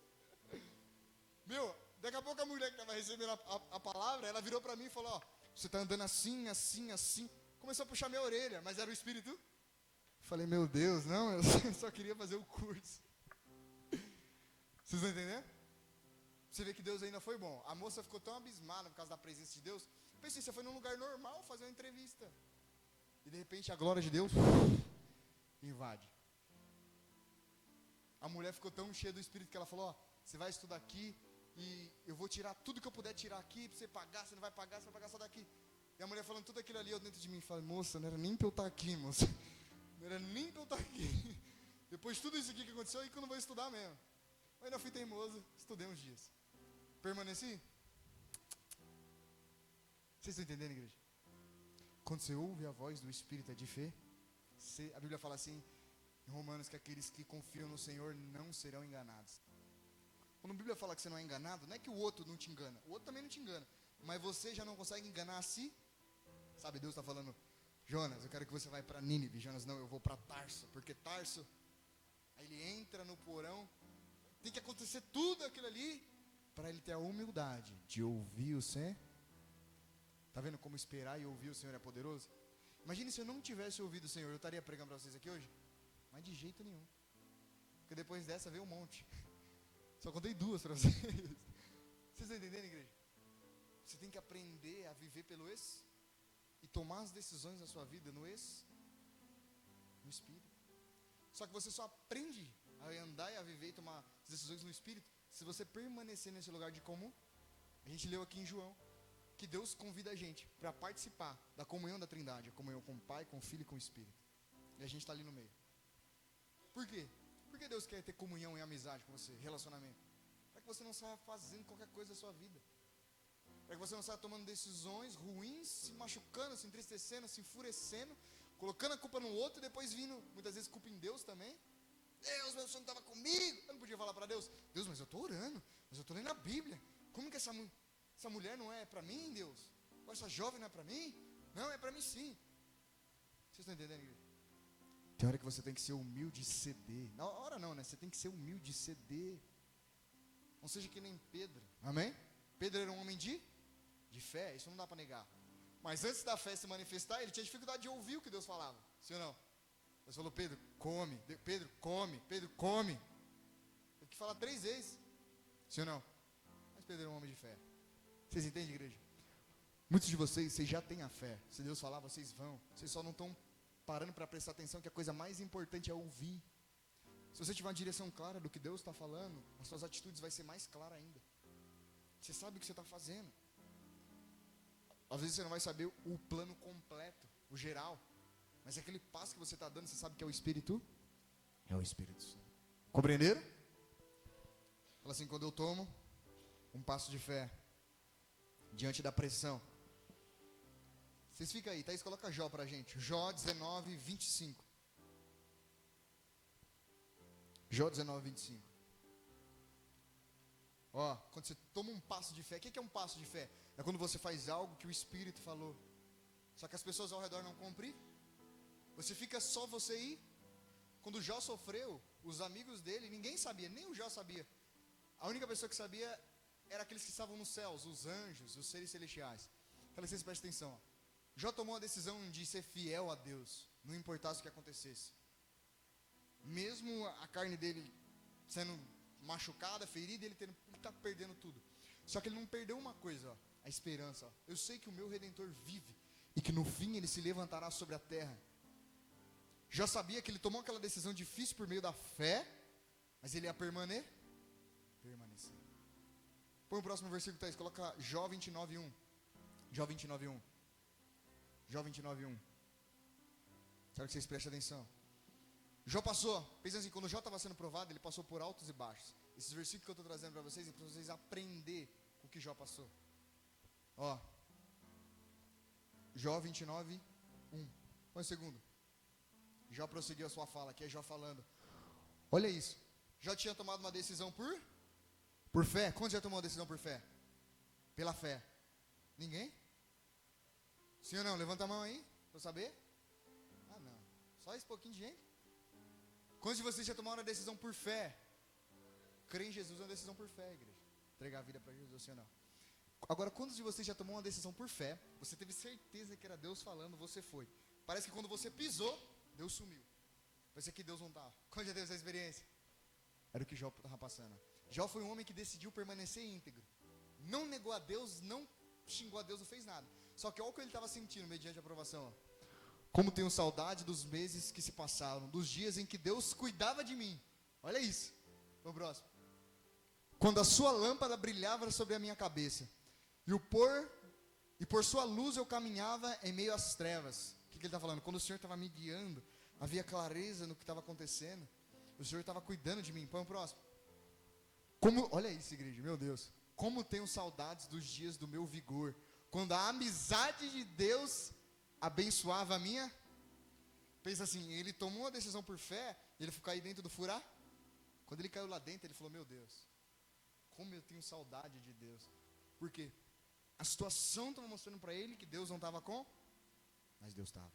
Meu, daqui a pouco a mulher que estava recebendo a palavra, ela virou para mim e falou, ó, você está andando assim, assim, assim. Começou a puxar minha orelha, mas era o Espírito. Falei, meu Deus, não, eu só queria fazer o curso. Vocês estão entendendo? Você vê que Deus ainda foi bom. A moça ficou tão abismada por causa da presença de Deus. Pensei, você foi num lugar normal fazer uma entrevista. E de repente a glória de Deus invade. A mulher ficou tão cheia do Espírito que ela falou, ó, você vai estudar aqui e eu vou tirar tudo que eu puder tirar aqui pra você pagar, você não vai pagar, você vai pagar só daqui. E a mulher falando tudo aquilo ali, eu dentro de mim, falei, moça, não era nem pra eu estar aqui, moça. Não era nem pra eu estar aqui. Depois de tudo isso aqui que aconteceu, aí que eu não vou estudar mesmo. Mas ainda fui teimoso, estudei uns dias. Permaneci? Vocês estão entendendo, igreja? Quando você ouve a voz do Espírito é de fé, a Bíblia fala assim, em Romanos, que aqueles que confiam no Senhor não serão enganados. Quando a Bíblia fala que você não é enganado, não é que o outro não te engana, o outro também não te engana, mas você já não consegue enganar a si. Sabe, Deus está falando, Jonas, eu quero que você vá para Nínive. Jonas, não, eu vou para Tarso, porque Tarso, aí ele entra no porão, tem que acontecer tudo aquilo ali, para ele ter a humildade de ouvir o Senhor. Está vendo como esperar e ouvir o Senhor é poderoso? Imagine se eu não tivesse ouvido o Senhor, eu estaria pregando para vocês aqui hoje? Mas de jeito nenhum. Porque depois dessa veio um monte. Só contei duas para vocês. Vocês estão entendendo, igreja? Você tem que aprender a viver pelo e tomar as decisões da sua vida no Espírito. Só que você só aprende a andar e a viver e tomar as decisões no Espírito se você permanecer nesse lugar de comum. A gente leu aqui em João que Deus convida a gente para participar da comunhão da Trindade, a comunhão com o Pai, com o Filho e com o Espírito. E a gente está ali no meio. Por quê? Porque Deus quer ter comunhão e amizade com você, relacionamento. Para que você não saia fazendo qualquer coisa da sua vida. Para que você não saia tomando decisões ruins, se machucando, se entristecendo, se enfurecendo, colocando a culpa no outro e depois vindo, muitas vezes, culpa em Deus também. Deus, meu sonho não estava comigo. Eu não podia falar para Deus, Deus, mas eu estou orando, mas eu estou lendo a Bíblia. Como que essa mulher não é para mim, Deus? Ou essa jovem não é para mim? Não, é para mim sim. Vocês estão entendendo, igreja? Tem hora que você tem que ser humilde e ceder. Na hora não, né? Você tem que ser humilde e ceder. Não seja que nem Pedro. Amém? Pedro era um homem de fé, isso não dá para negar. Mas antes da fé se manifestar, ele tinha dificuldade de ouvir o que Deus falava. Sim ou não? Deus falou, Pedro, come. Pedro, come. Pedro, come. Teve que falar 3 vezes. Sim ou não? Mas Pedro era um homem de fé. Vocês entendem, igreja? Muitos de vocês já têm a fé. Se Deus falar, vocês vão. Vocês só não estão parando para prestar atenção que a coisa mais importante é ouvir. Se você tiver uma direção clara do que Deus está falando, as suas atitudes vai ser mais claras ainda. Você sabe o que você está fazendo. Às vezes você não vai saber o plano completo, o geral, mas aquele passo que você está dando, você sabe que é o Espírito? É o Espírito Santo. Compreenderam? Fala assim, quando eu tomo um passo de fé diante da pressão. Vocês ficam aí, Thaís, coloca Jó pra gente. Jó 19, 25. Jó 19, 25. Ó, quando você toma um passo de fé, o que é um passo de fé? É quando você faz algo que o Espírito falou, só que as pessoas ao redor não cumprem. Você fica só você ir. Quando Jó sofreu, os amigos dele, ninguém sabia, nem o Jó sabia. A única pessoa que sabia era aqueles que estavam nos céus, os anjos, os seres celestiais. Então vocês prestem atenção, ó. Jó tomou a decisão de ser fiel a Deus, não importasse o que acontecesse. Mesmo a carne dele sendo machucada, ferida, ele está perdendo tudo. Só que ele não perdeu uma coisa, ó, a esperança. Ó. Eu sei que o meu Redentor vive e que no fim ele se levantará sobre a terra. Jó sabia que ele tomou aquela decisão difícil por meio da fé, mas ele ia permanecer. Põe o próximo versículo, Thaís, coloca Jó 29, 1. Jó 29, 1. Jó 29, 1. Quero que vocês prestem atenção. Jó passou, pensa assim, quando Jó estava sendo provado, ele passou por altos e baixos. Esses versículos que eu estou trazendo para vocês, é para vocês aprender o que Jó passou. Ó, Jó 29, 1. Põe o segundo. Jó prosseguiu a sua fala, aqui é Jó falando. Olha isso, Jó tinha tomado uma decisão por fé. Quantos já tomou uma decisão por fé? Pela fé. Ninguém? Sim ou não? Levanta a mão aí, para eu saber. Só esse pouquinho de gente? Quantos de vocês já tomaram uma decisão por fé? Crer em Jesus é uma decisão por fé, igreja. Entregar a vida para Jesus, sim ou não? Agora, quantos de vocês já tomou uma decisão por fé? Você teve certeza que era Deus falando, você foi. Parece que quando você pisou, Deus sumiu. Parece que Deus não estava. Quando já teve essa experiência? Era o que Jó estava passando. Jó foi um homem que decidiu permanecer íntegro. Não negou a Deus, não xingou a Deus, não fez nada. Só que olha o que ele estava sentindo mediante a aprovação. Ó. Como tenho saudade dos meses que se passaram, dos dias em que Deus cuidava de mim. Olha isso. Vamos próximo. Quando a sua lâmpada brilhava sobre a minha cabeça, e por sua luz eu caminhava em meio às trevas. O que ele está falando? Quando o Senhor estava me guiando, havia clareza no que estava acontecendo. O Senhor estava cuidando de mim. Põe o próximo. Olha isso, igreja, meu Deus. Como tenho saudades dos dias do meu vigor, quando a amizade de Deus abençoava a minha. Pensa assim, ele tomou uma decisão por fé, ele foi cair dentro do furá. Quando ele caiu lá dentro, ele falou, meu Deus, como eu tenho saudade de Deus. Por quê? A situação estava mostrando para ele que Deus não estava com, mas Deus estava.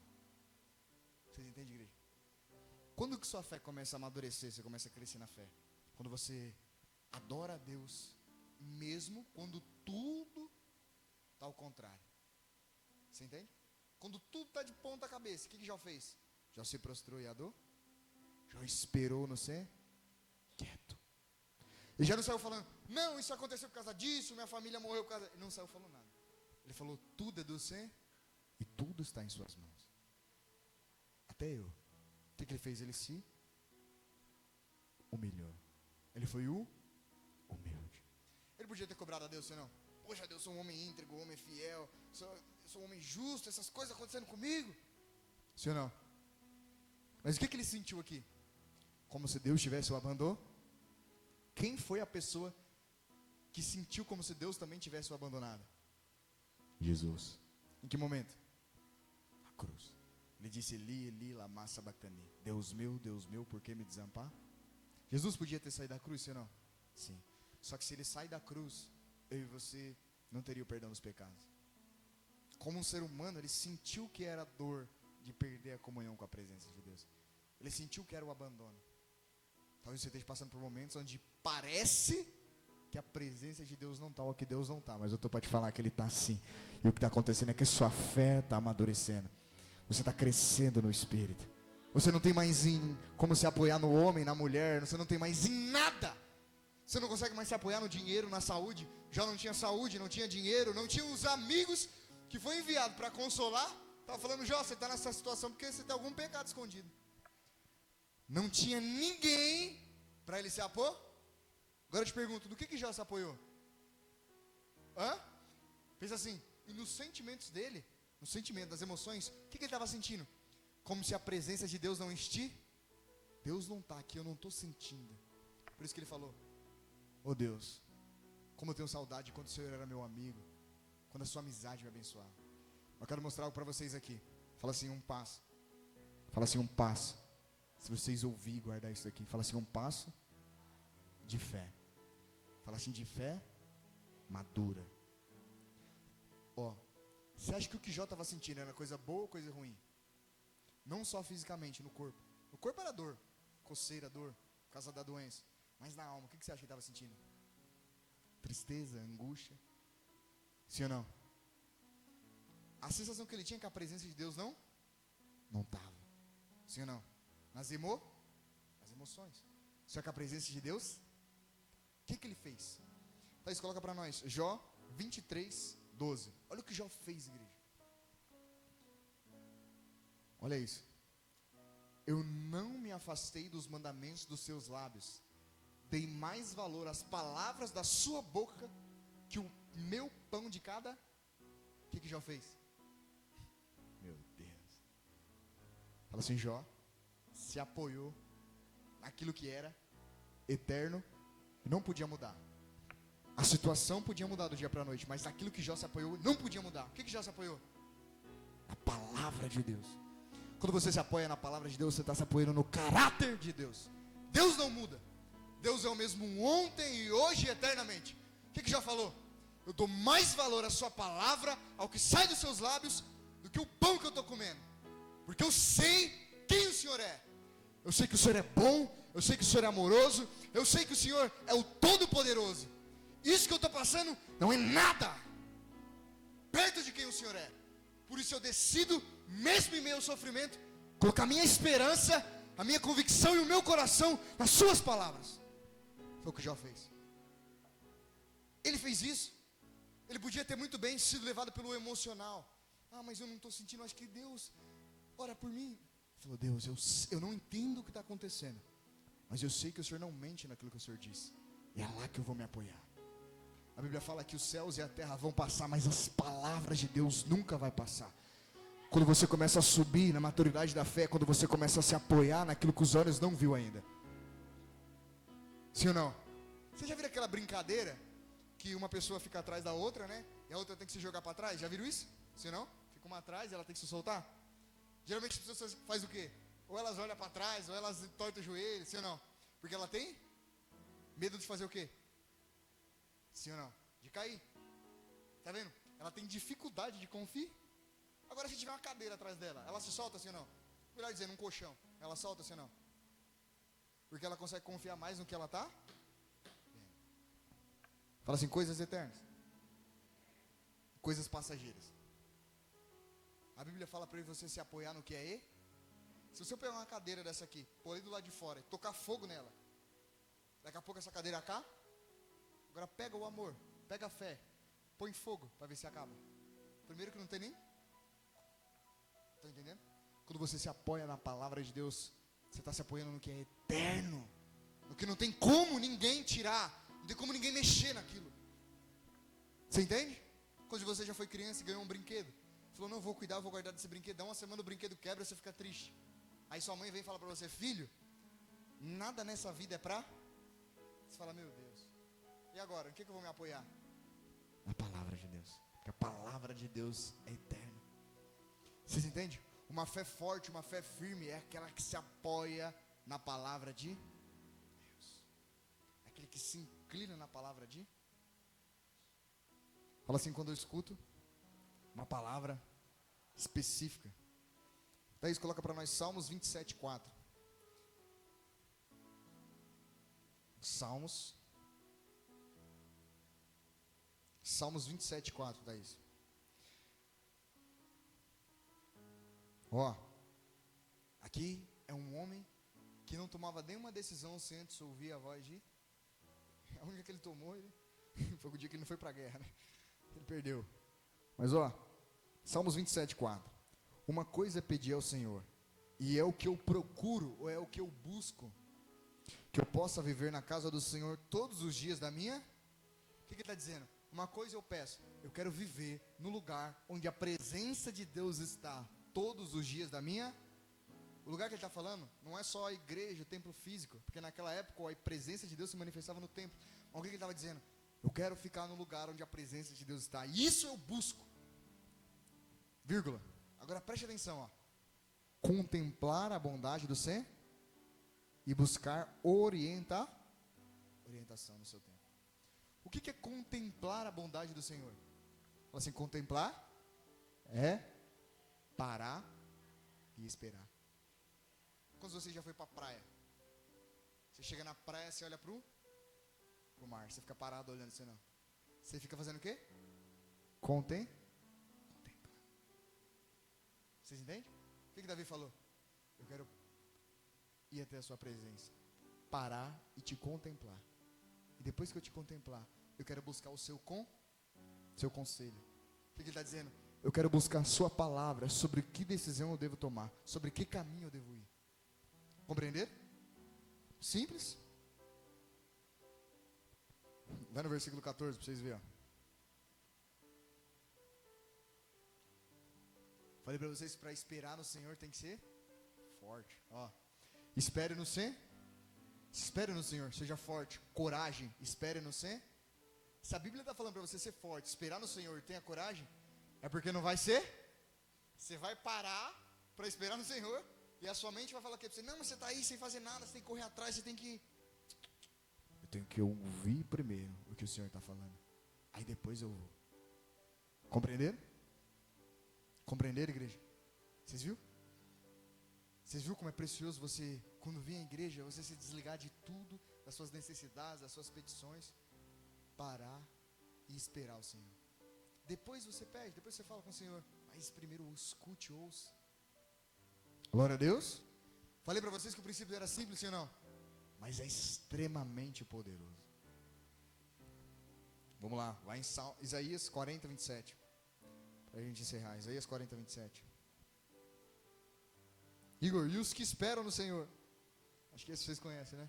Vocês entendem, igreja? Quando que sua fé começa a amadurecer, você começa a crescer na fé? Quando você adora a Deus, mesmo quando tudo está ao contrário. Você entende? Quando tudo está de ponta cabeça, o que Jó fez? Jó se prostrou e adorou. Jó esperou no ser quieto. Ele já não saiu falando, não, isso aconteceu por causa disso, minha família morreu por causa... Ele não saiu falando nada. Ele falou, tudo é do Senhor e tudo está em suas mãos. Até eu. O que ele fez? Ele se humilhou. Ele foi humilde. Ele podia ter cobrado a Deus, senão, poxa, Deus, sou um homem íntegro, um homem fiel, sou um homem justo, essas coisas acontecendo comigo. Sim ou não? Mas o que ele sentiu aqui? Como se Deus tivesse o abandonado. Quem foi a pessoa que sentiu como se Deus também tivesse o abandonado? Jesus. Em que momento? A cruz. Ele disse, Eli, Eli, lama sabachthani. Deus meu, por que me desampar? Jesus podia ter saído da cruz, sim ou não? Sim. Só que se ele sai da cruz, eu e você não teria o perdão dos pecados. Como um ser humano, ele sentiu que era dor de perder a comunhão com a presença de Deus. Ele sentiu que era o abandono. Talvez você esteja passando por momentos onde parece que a presença de Deus não está, ou que Deus não está, mas eu estou para te falar que Ele está sim. E o que está acontecendo é que sua fé está amadurecendo. Você está crescendo no Espírito. Você não tem mais como se apoiar no homem, na mulher. Você não tem mais em nada. Você não consegue mais se apoiar no dinheiro, na saúde. Já não tinha saúde, não tinha dinheiro, não tinha os amigos que foi enviado para consolar. Estava falando, Jó, você está nessa situação porque você tem algum pecado escondido. Não tinha ninguém para ele se apoiar. Agora eu te pergunto, do que Jó se apoiou? Pensa assim, e nos sentimentos dele, no sentimento, das emoções, o que ele estava sentindo? Como se a presença de Deus não estivesse. Deus não está aqui, eu não estou sentindo. Por isso que ele falou, oh Deus, como eu tenho saudade quando o Senhor era meu amigo, quando a sua amizade me abençoava. Eu quero mostrar algo para vocês aqui. Fala assim, um passo. Fala assim, um passo. Se vocês ouvirem e guardar isso aqui, fala assim, um passo de fé. Fala assim, de fé madura. Você acha que o que Jó estava sentindo era coisa boa ou coisa ruim? Não só fisicamente, no corpo. No corpo era dor, coceira, dor, por causa da doença. Mas na alma, o que você acha que ele estava sentindo? Tristeza, angústia. Sim ou não? A sensação que ele tinha é que a presença de Deus não estava. Sim ou não? Nas emoções. Só que a presença de Deus, o que ele fez? Então isso coloca para nós, Jó 23, 12. Olha o que Jó fez, igreja. Olha isso. Eu não me afastei dos mandamentos dos seus lábios. Dei mais valor às palavras da sua boca que o meu pão de cada. O que Jó fez? Meu Deus. Fala assim, Jó se apoiou naquilo que era eterno e não podia mudar. A situação podia mudar do dia para a noite, mas aquilo que Jó se apoiou não podia mudar. O que Jó se apoiou? A palavra de Deus. Quando você se apoia na palavra de Deus, você está se apoiando no caráter de Deus. Deus não muda. Deus é o mesmo ontem e hoje e eternamente. O que Jó falou? Eu dou mais valor à sua palavra, ao que sai dos seus lábios, do que o pão que eu estou comendo. Porque eu sei quem o Senhor Senhor é. Eu sei que o Senhor é bom, eu sei que o Senhor é amoroso, eu sei que o Senhor é o Todo-Poderoso. Isso que eu estou passando não é nada perto de quem o Senhor é. Por isso eu decido, mesmo em meio ao sofrimento, colocar minha esperança, a minha convicção e o meu coração nas suas palavras. Foi o que Jó fez. Ele fez isso. Ele podia ter muito bem sido levado pelo emocional. Ah, mas eu não estou sentindo, acho que Deus ora por mim. Ele falou, Deus, eu não entendo o que está acontecendo, mas eu sei que o Senhor não mente naquilo que o Senhor disse. E é lá que eu vou me apoiar. A Bíblia fala que os céus e a terra vão passar, mas as palavras de Deus nunca vai passar. Quando você começa a subir na maturidade da fé, quando você começa a se apoiar naquilo que os olhos não viu ainda. Sim ou não? Você já viu aquela brincadeira que uma pessoa fica atrás da outra, né? E a outra tem que se jogar para trás? Já viram isso? Sim ou não? Fica uma atrás e ela tem que se soltar? Geralmente as pessoas fazem o quê? Ou elas olham para trás, ou elas torcem o joelho, sim ou não? Porque ela tem medo de fazer o quê? Sim ou não? De cair. Tá vendo? Ela tem dificuldade de confiar. Agora se tiver uma cadeira atrás dela, ela se solta, sim ou não? Melhor dizendo, um colchão, ela solta, sim ou não? Porque ela consegue confiar mais no que ela está. Fala assim, coisas eternas, coisas passageiras. A Bíblia fala para você se apoiar no que é ele. Se você pegar uma cadeira dessa aqui, pôr ali do lado de fora e tocar fogo nela, daqui a pouco essa cadeira acaba. Agora pega o amor, pega a fé, põe fogo para ver se acaba. Primeiro que não tem nem. Está entendendo? Quando você se apoia na palavra de Deus, você está se apoiando no que é eterno, no que não tem como ninguém tirar, não tem como ninguém mexer naquilo. Você entende? Quando você já foi criança e ganhou um brinquedo, falou, não, vou cuidar, vou guardar desse brinquedo. Dá uma semana o brinquedo quebra, você fica triste. Aí sua mãe vem e fala para você, filho, nada nessa vida é pra. Você fala, meu Deus, e agora, o que eu vou me apoiar? Na palavra de Deus, porque a palavra de Deus é eterna. Vocês entendem? Uma fé forte, uma fé firme é aquela que se apoia na palavra de Deus. É aquele que se inclina na palavra de Deus. Fala assim, quando eu escuto uma palavra específica. Daí isso coloca para nós Salmos 27:4. Salmos 27:4, Thaís. Ó, aqui é um homem que não tomava nenhuma decisão sem antes ouvir a voz de. A única que ele tomou, foi o dia que ele não foi para a guerra, né? Ele perdeu. Mas ó, Salmos 27:4. Uma coisa é pedir ao Senhor, e é o que eu procuro, ou é o que eu busco, que eu possa viver na casa do Senhor todos os dias da minha. O que ele está dizendo? Uma coisa eu peço, eu quero viver no lugar onde a presença de Deus está todos os dias da minha. O lugar que ele está falando não é só a igreja, o templo físico, porque naquela época a presença de Deus se manifestava no templo. Mas o que ele estava dizendo? Eu quero ficar no lugar onde a presença de Deus está, e isso eu busco. Vírgula. Agora preste atenção, ó. Contemplar a bondade do Senhor e buscar orientação no seu tempo. O que é contemplar a bondade do Senhor? Fala assim, contemplar é parar e esperar. Quando você já foi para a praia, você chega na praia, você olha pro mar, você fica parado olhando, você não. Você fica fazendo o quê? Contemplar. Vocês entendem? O que Davi falou? Eu quero ir até a sua presença, parar e te contemplar. E depois que eu te contemplar, eu quero buscar o seu conselho. O que ele está dizendo? Eu quero buscar a sua palavra sobre que decisão eu devo tomar, sobre que caminho eu devo ir. Compreender? Simples. Vai no versículo 14 para vocês verem. Falei para vocês que para esperar no Senhor tem que ser forte. Ó, espere no Senhor. Espere no Senhor, seja forte. Coragem, espere no Senhor. Se a Bíblia está falando para você ser forte, esperar no Senhor e tenha coragem, é porque não vai ser. Você vai parar para esperar no Senhor e a sua mente vai falar aqui para você, não, mas você está aí sem fazer nada, você tem que correr atrás, você tem que. Eu tenho que ouvir primeiro o que o Senhor está falando. Aí depois eu vou. Compreenderam? Compreenderam, igreja? Vocês viram? Vocês viram como é precioso você, quando vem à igreja, você se desligar de tudo, das suas necessidades, das suas petições, parar e esperar o Senhor. Depois você pede, depois você fala com o Senhor, mas primeiro escute, ouça. Glória a Deus. Falei para vocês que o princípio era simples, sim ou não? Mas é extremamente poderoso. Vamos lá, vai em Isaías 40, 27. Para a gente encerrar, Isaías 40, 27. Igor, e os que esperam no Senhor? Acho que esse vocês conhecem, né?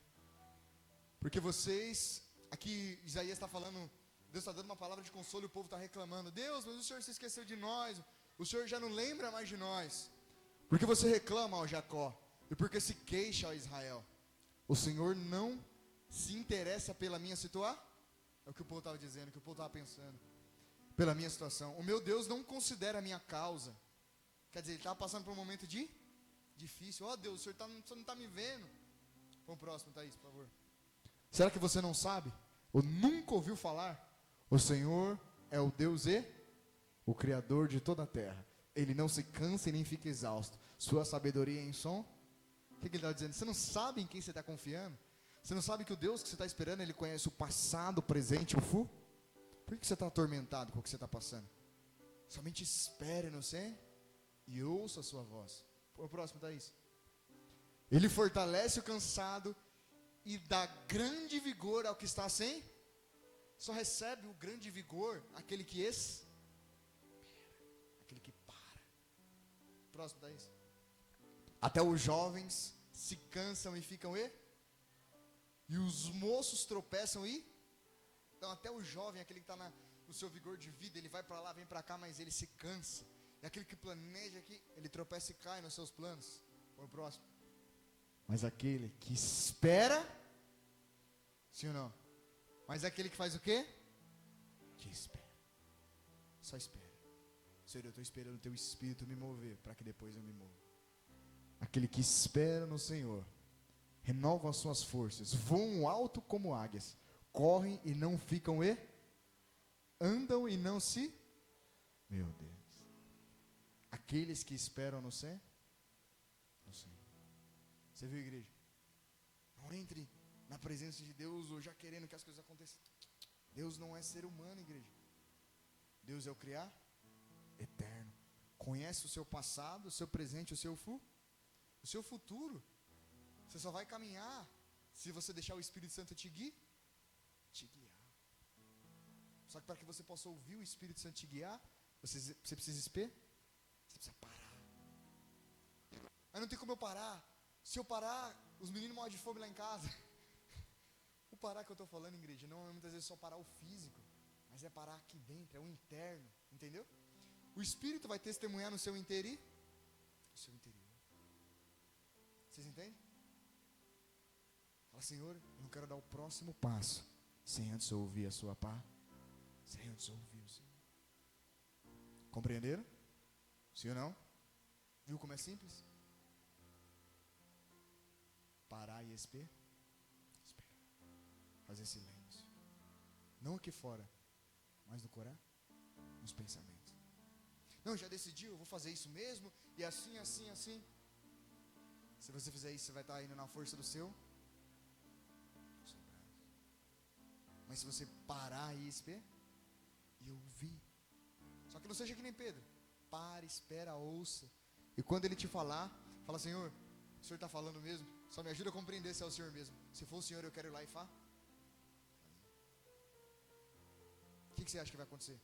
Porque vocês, aqui Isaías está falando, Deus está dando uma palavra de consolo e o povo está reclamando. Deus, mas o Senhor se esqueceu de nós, o Senhor já não lembra mais de nós. Porque você reclama, ó Jacó, e porque se queixa, ó Israel. O Senhor não se interessa pela minha situação? É o que o povo estava dizendo, o que o povo estava pensando. Pela minha situação. O meu Deus não considera a minha causa. Quer dizer, ele estava passando por um momento difícil. Ó Deus, o Senhor não está me vendo. Vamos próximo, Thaís, por favor. Será que você não sabe? Ou nunca ouviu falar? O Senhor é o Deus o Criador de toda a terra. Ele não se cansa e nem fica exausto. Sua sabedoria é em som. O que ele está dizendo? Você não sabe em quem você está confiando? Você não sabe que o Deus que você está esperando, Ele conhece o passado, o presente e o futuro? Por que você está atormentado com o que você está passando? Somente espere no Senhor e ouça a sua voz. O próximo, Thaís. Ele fortalece o cansado e dá grande vigor ao que está sem. Só recebe o grande vigor aquele que espera, aquele que para. Próximo, Thaís. Até os jovens se cansam e ficam e os moços tropeçam então até o jovem, aquele que está no seu vigor de vida, ele vai para lá, vem para cá, mas ele se cansa. E aquele que planeja aqui, ele tropeça e cai nos seus planos. Põe o próximo. Mas aquele que espera, sim ou não? Mas aquele que faz o quê? Que espera. Só espera. Senhor, eu estou esperando o teu Espírito me mover, para que depois eu me mova. Aquele que espera no Senhor, renova as suas forças, voam alto como águias, correm e não ficam andam e não se... Meu Deus. Aqueles que esperam no Senhor. Você viu, igreja? Não entre na presença de Deus ou já querendo que as coisas aconteçam. Deus não é ser humano, igreja. Deus é o criar eterno. Conhece o seu passado, o seu presente, o seu futuro. Você só vai caminhar se você deixar o Espírito Santo te guiar. Só que para que você possa ouvir o Espírito Santo te guiar, você precisa esperar. Você precisa parar. Mas não tem como eu parar. Se eu parar, os meninos morrem de fome lá em casa. O parar que eu estou falando, igreja, não é muitas vezes só parar o físico, mas é parar aqui dentro, é o interno, entendeu? O Espírito vai testemunhar no seu interior. Vocês entendem? Fala, Senhor, eu não quero dar o próximo passo sem antes ouvir a sua paz, sem antes ouvir o Senhor. Compreenderam? Sim ou não? Viu como é simples? Parar e esperar. Fazer silêncio. Não aqui fora, mas no coração, nos pensamentos. Não, já decidiu, eu vou fazer isso mesmo, e assim, assim, assim. Se você fizer isso, você vai estar indo na força do seu braço. Mas se você parar e esperar, e ouvir. Só que não seja que nem Pedro. Pare, espera, ouça. E quando ele te falar, fala, Senhor, o Senhor está falando mesmo? Só me ajuda a compreender se é o Senhor mesmo. Se for o Senhor, eu quero ir lá e falar. O que você acha que vai acontecer?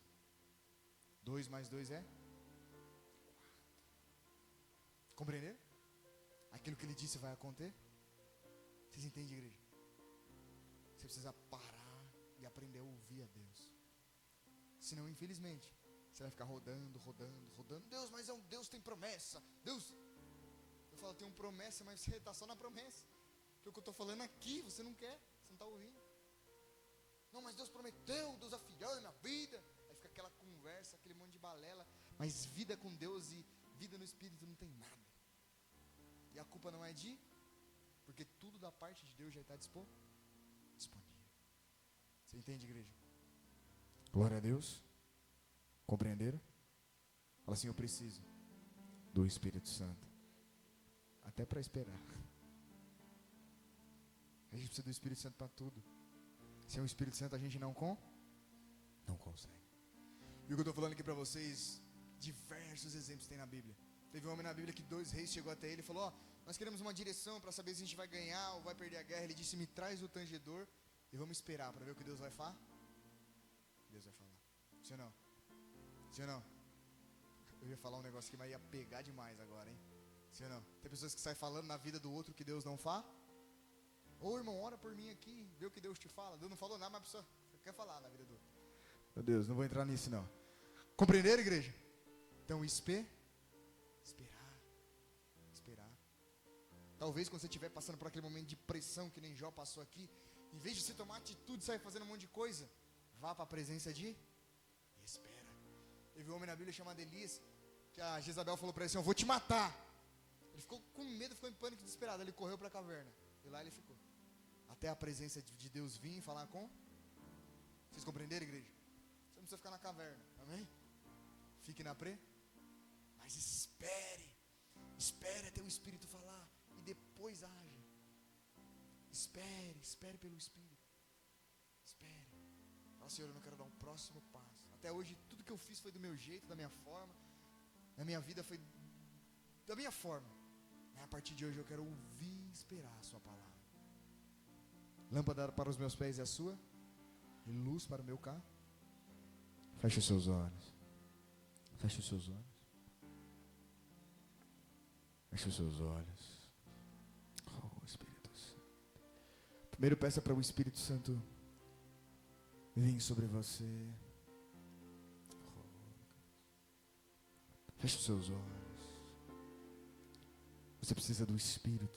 2 mais 2 é 4. Compreenderam? Aquilo que ele disse vai acontecer. Vocês entendem, igreja? Você precisa parar e aprender a ouvir a Deus. Senão, infelizmente, você vai ficar rodando. Deus, mas é um Deus tem promessa. Deus, eu falo, tem uma promessa, mas você está só na promessa. Porque o que eu estou falando aqui, você não quer, você não está ouvindo. Não, mas Deus prometeu, Deus afiou a minha vida. Aí fica aquela conversa, aquele monte de balela. Mas vida com Deus e vida no Espírito não tem nada. E a culpa não é porque tudo da parte de Deus já está disponível. Você entende, igreja? Glória a Deus. Compreenderam? Fala assim, eu preciso do Espírito Santo. até para esperar. A gente precisa do Espírito Santo para tudo. Sem o Espírito Santo a gente não consegue. E o que eu estou falando aqui para vocês, diversos exemplos tem na Bíblia. Teve um homem na Bíblia que 2 reis chegou até ele e falou: nós queremos uma direção para saber se a gente vai ganhar ou vai perder a guerra. Ele disse: me traz o tangedor e vamos esperar para ver o que Deus vai falar. Deus vai falar. Sim ou não? Sim ou não? Eu ia falar um negócio que mas ia pegar demais agora, hein? Sim ou não? Tem pessoas que saem falando na vida do outro que Deus não fala. Ô irmão, ora por mim aqui, vê o que Deus te fala. Deus não falou nada, mas a pessoa quer falar na vida do outro. Meu Deus, não vou entrar nisso não. Compreenderam, igreja? Então, esperar. Talvez quando você estiver passando por aquele momento de pressão que nem Jó passou aqui, em vez de você tomar atitude e sair fazendo um monte de coisa, vá para a presença de espera. Teve um homem na Bíblia chamado Elias, que a Jezabel falou para ele assim: eu vou te matar. Ele ficou com medo, ficou em pânico, desesperado. Ele correu para a caverna e lá ele ficou, até a presença de Deus vir e falar com. Vocês compreenderam, igreja? Você não precisa ficar na caverna, amém? Fique na mas espere até o Espírito falar e depois haja. Espere pelo Espírito. Espere. Fala: Senhor, eu não quero dar um próximo passo. Até hoje tudo que eu fiz foi do meu jeito, da minha forma. Na minha vida foi da minha forma. Mas a partir de hoje eu quero ouvir e esperar a sua palavra. Lâmpada para os meus pés é a sua e luz para o meu carro. Feche os seus olhos. Feche os seus olhos. Feche os seus olhos. Oh, Espírito Santo. Primeiro peça para o Espírito Santo vir sobre você. Feche os seus olhos. Você precisa do Espírito.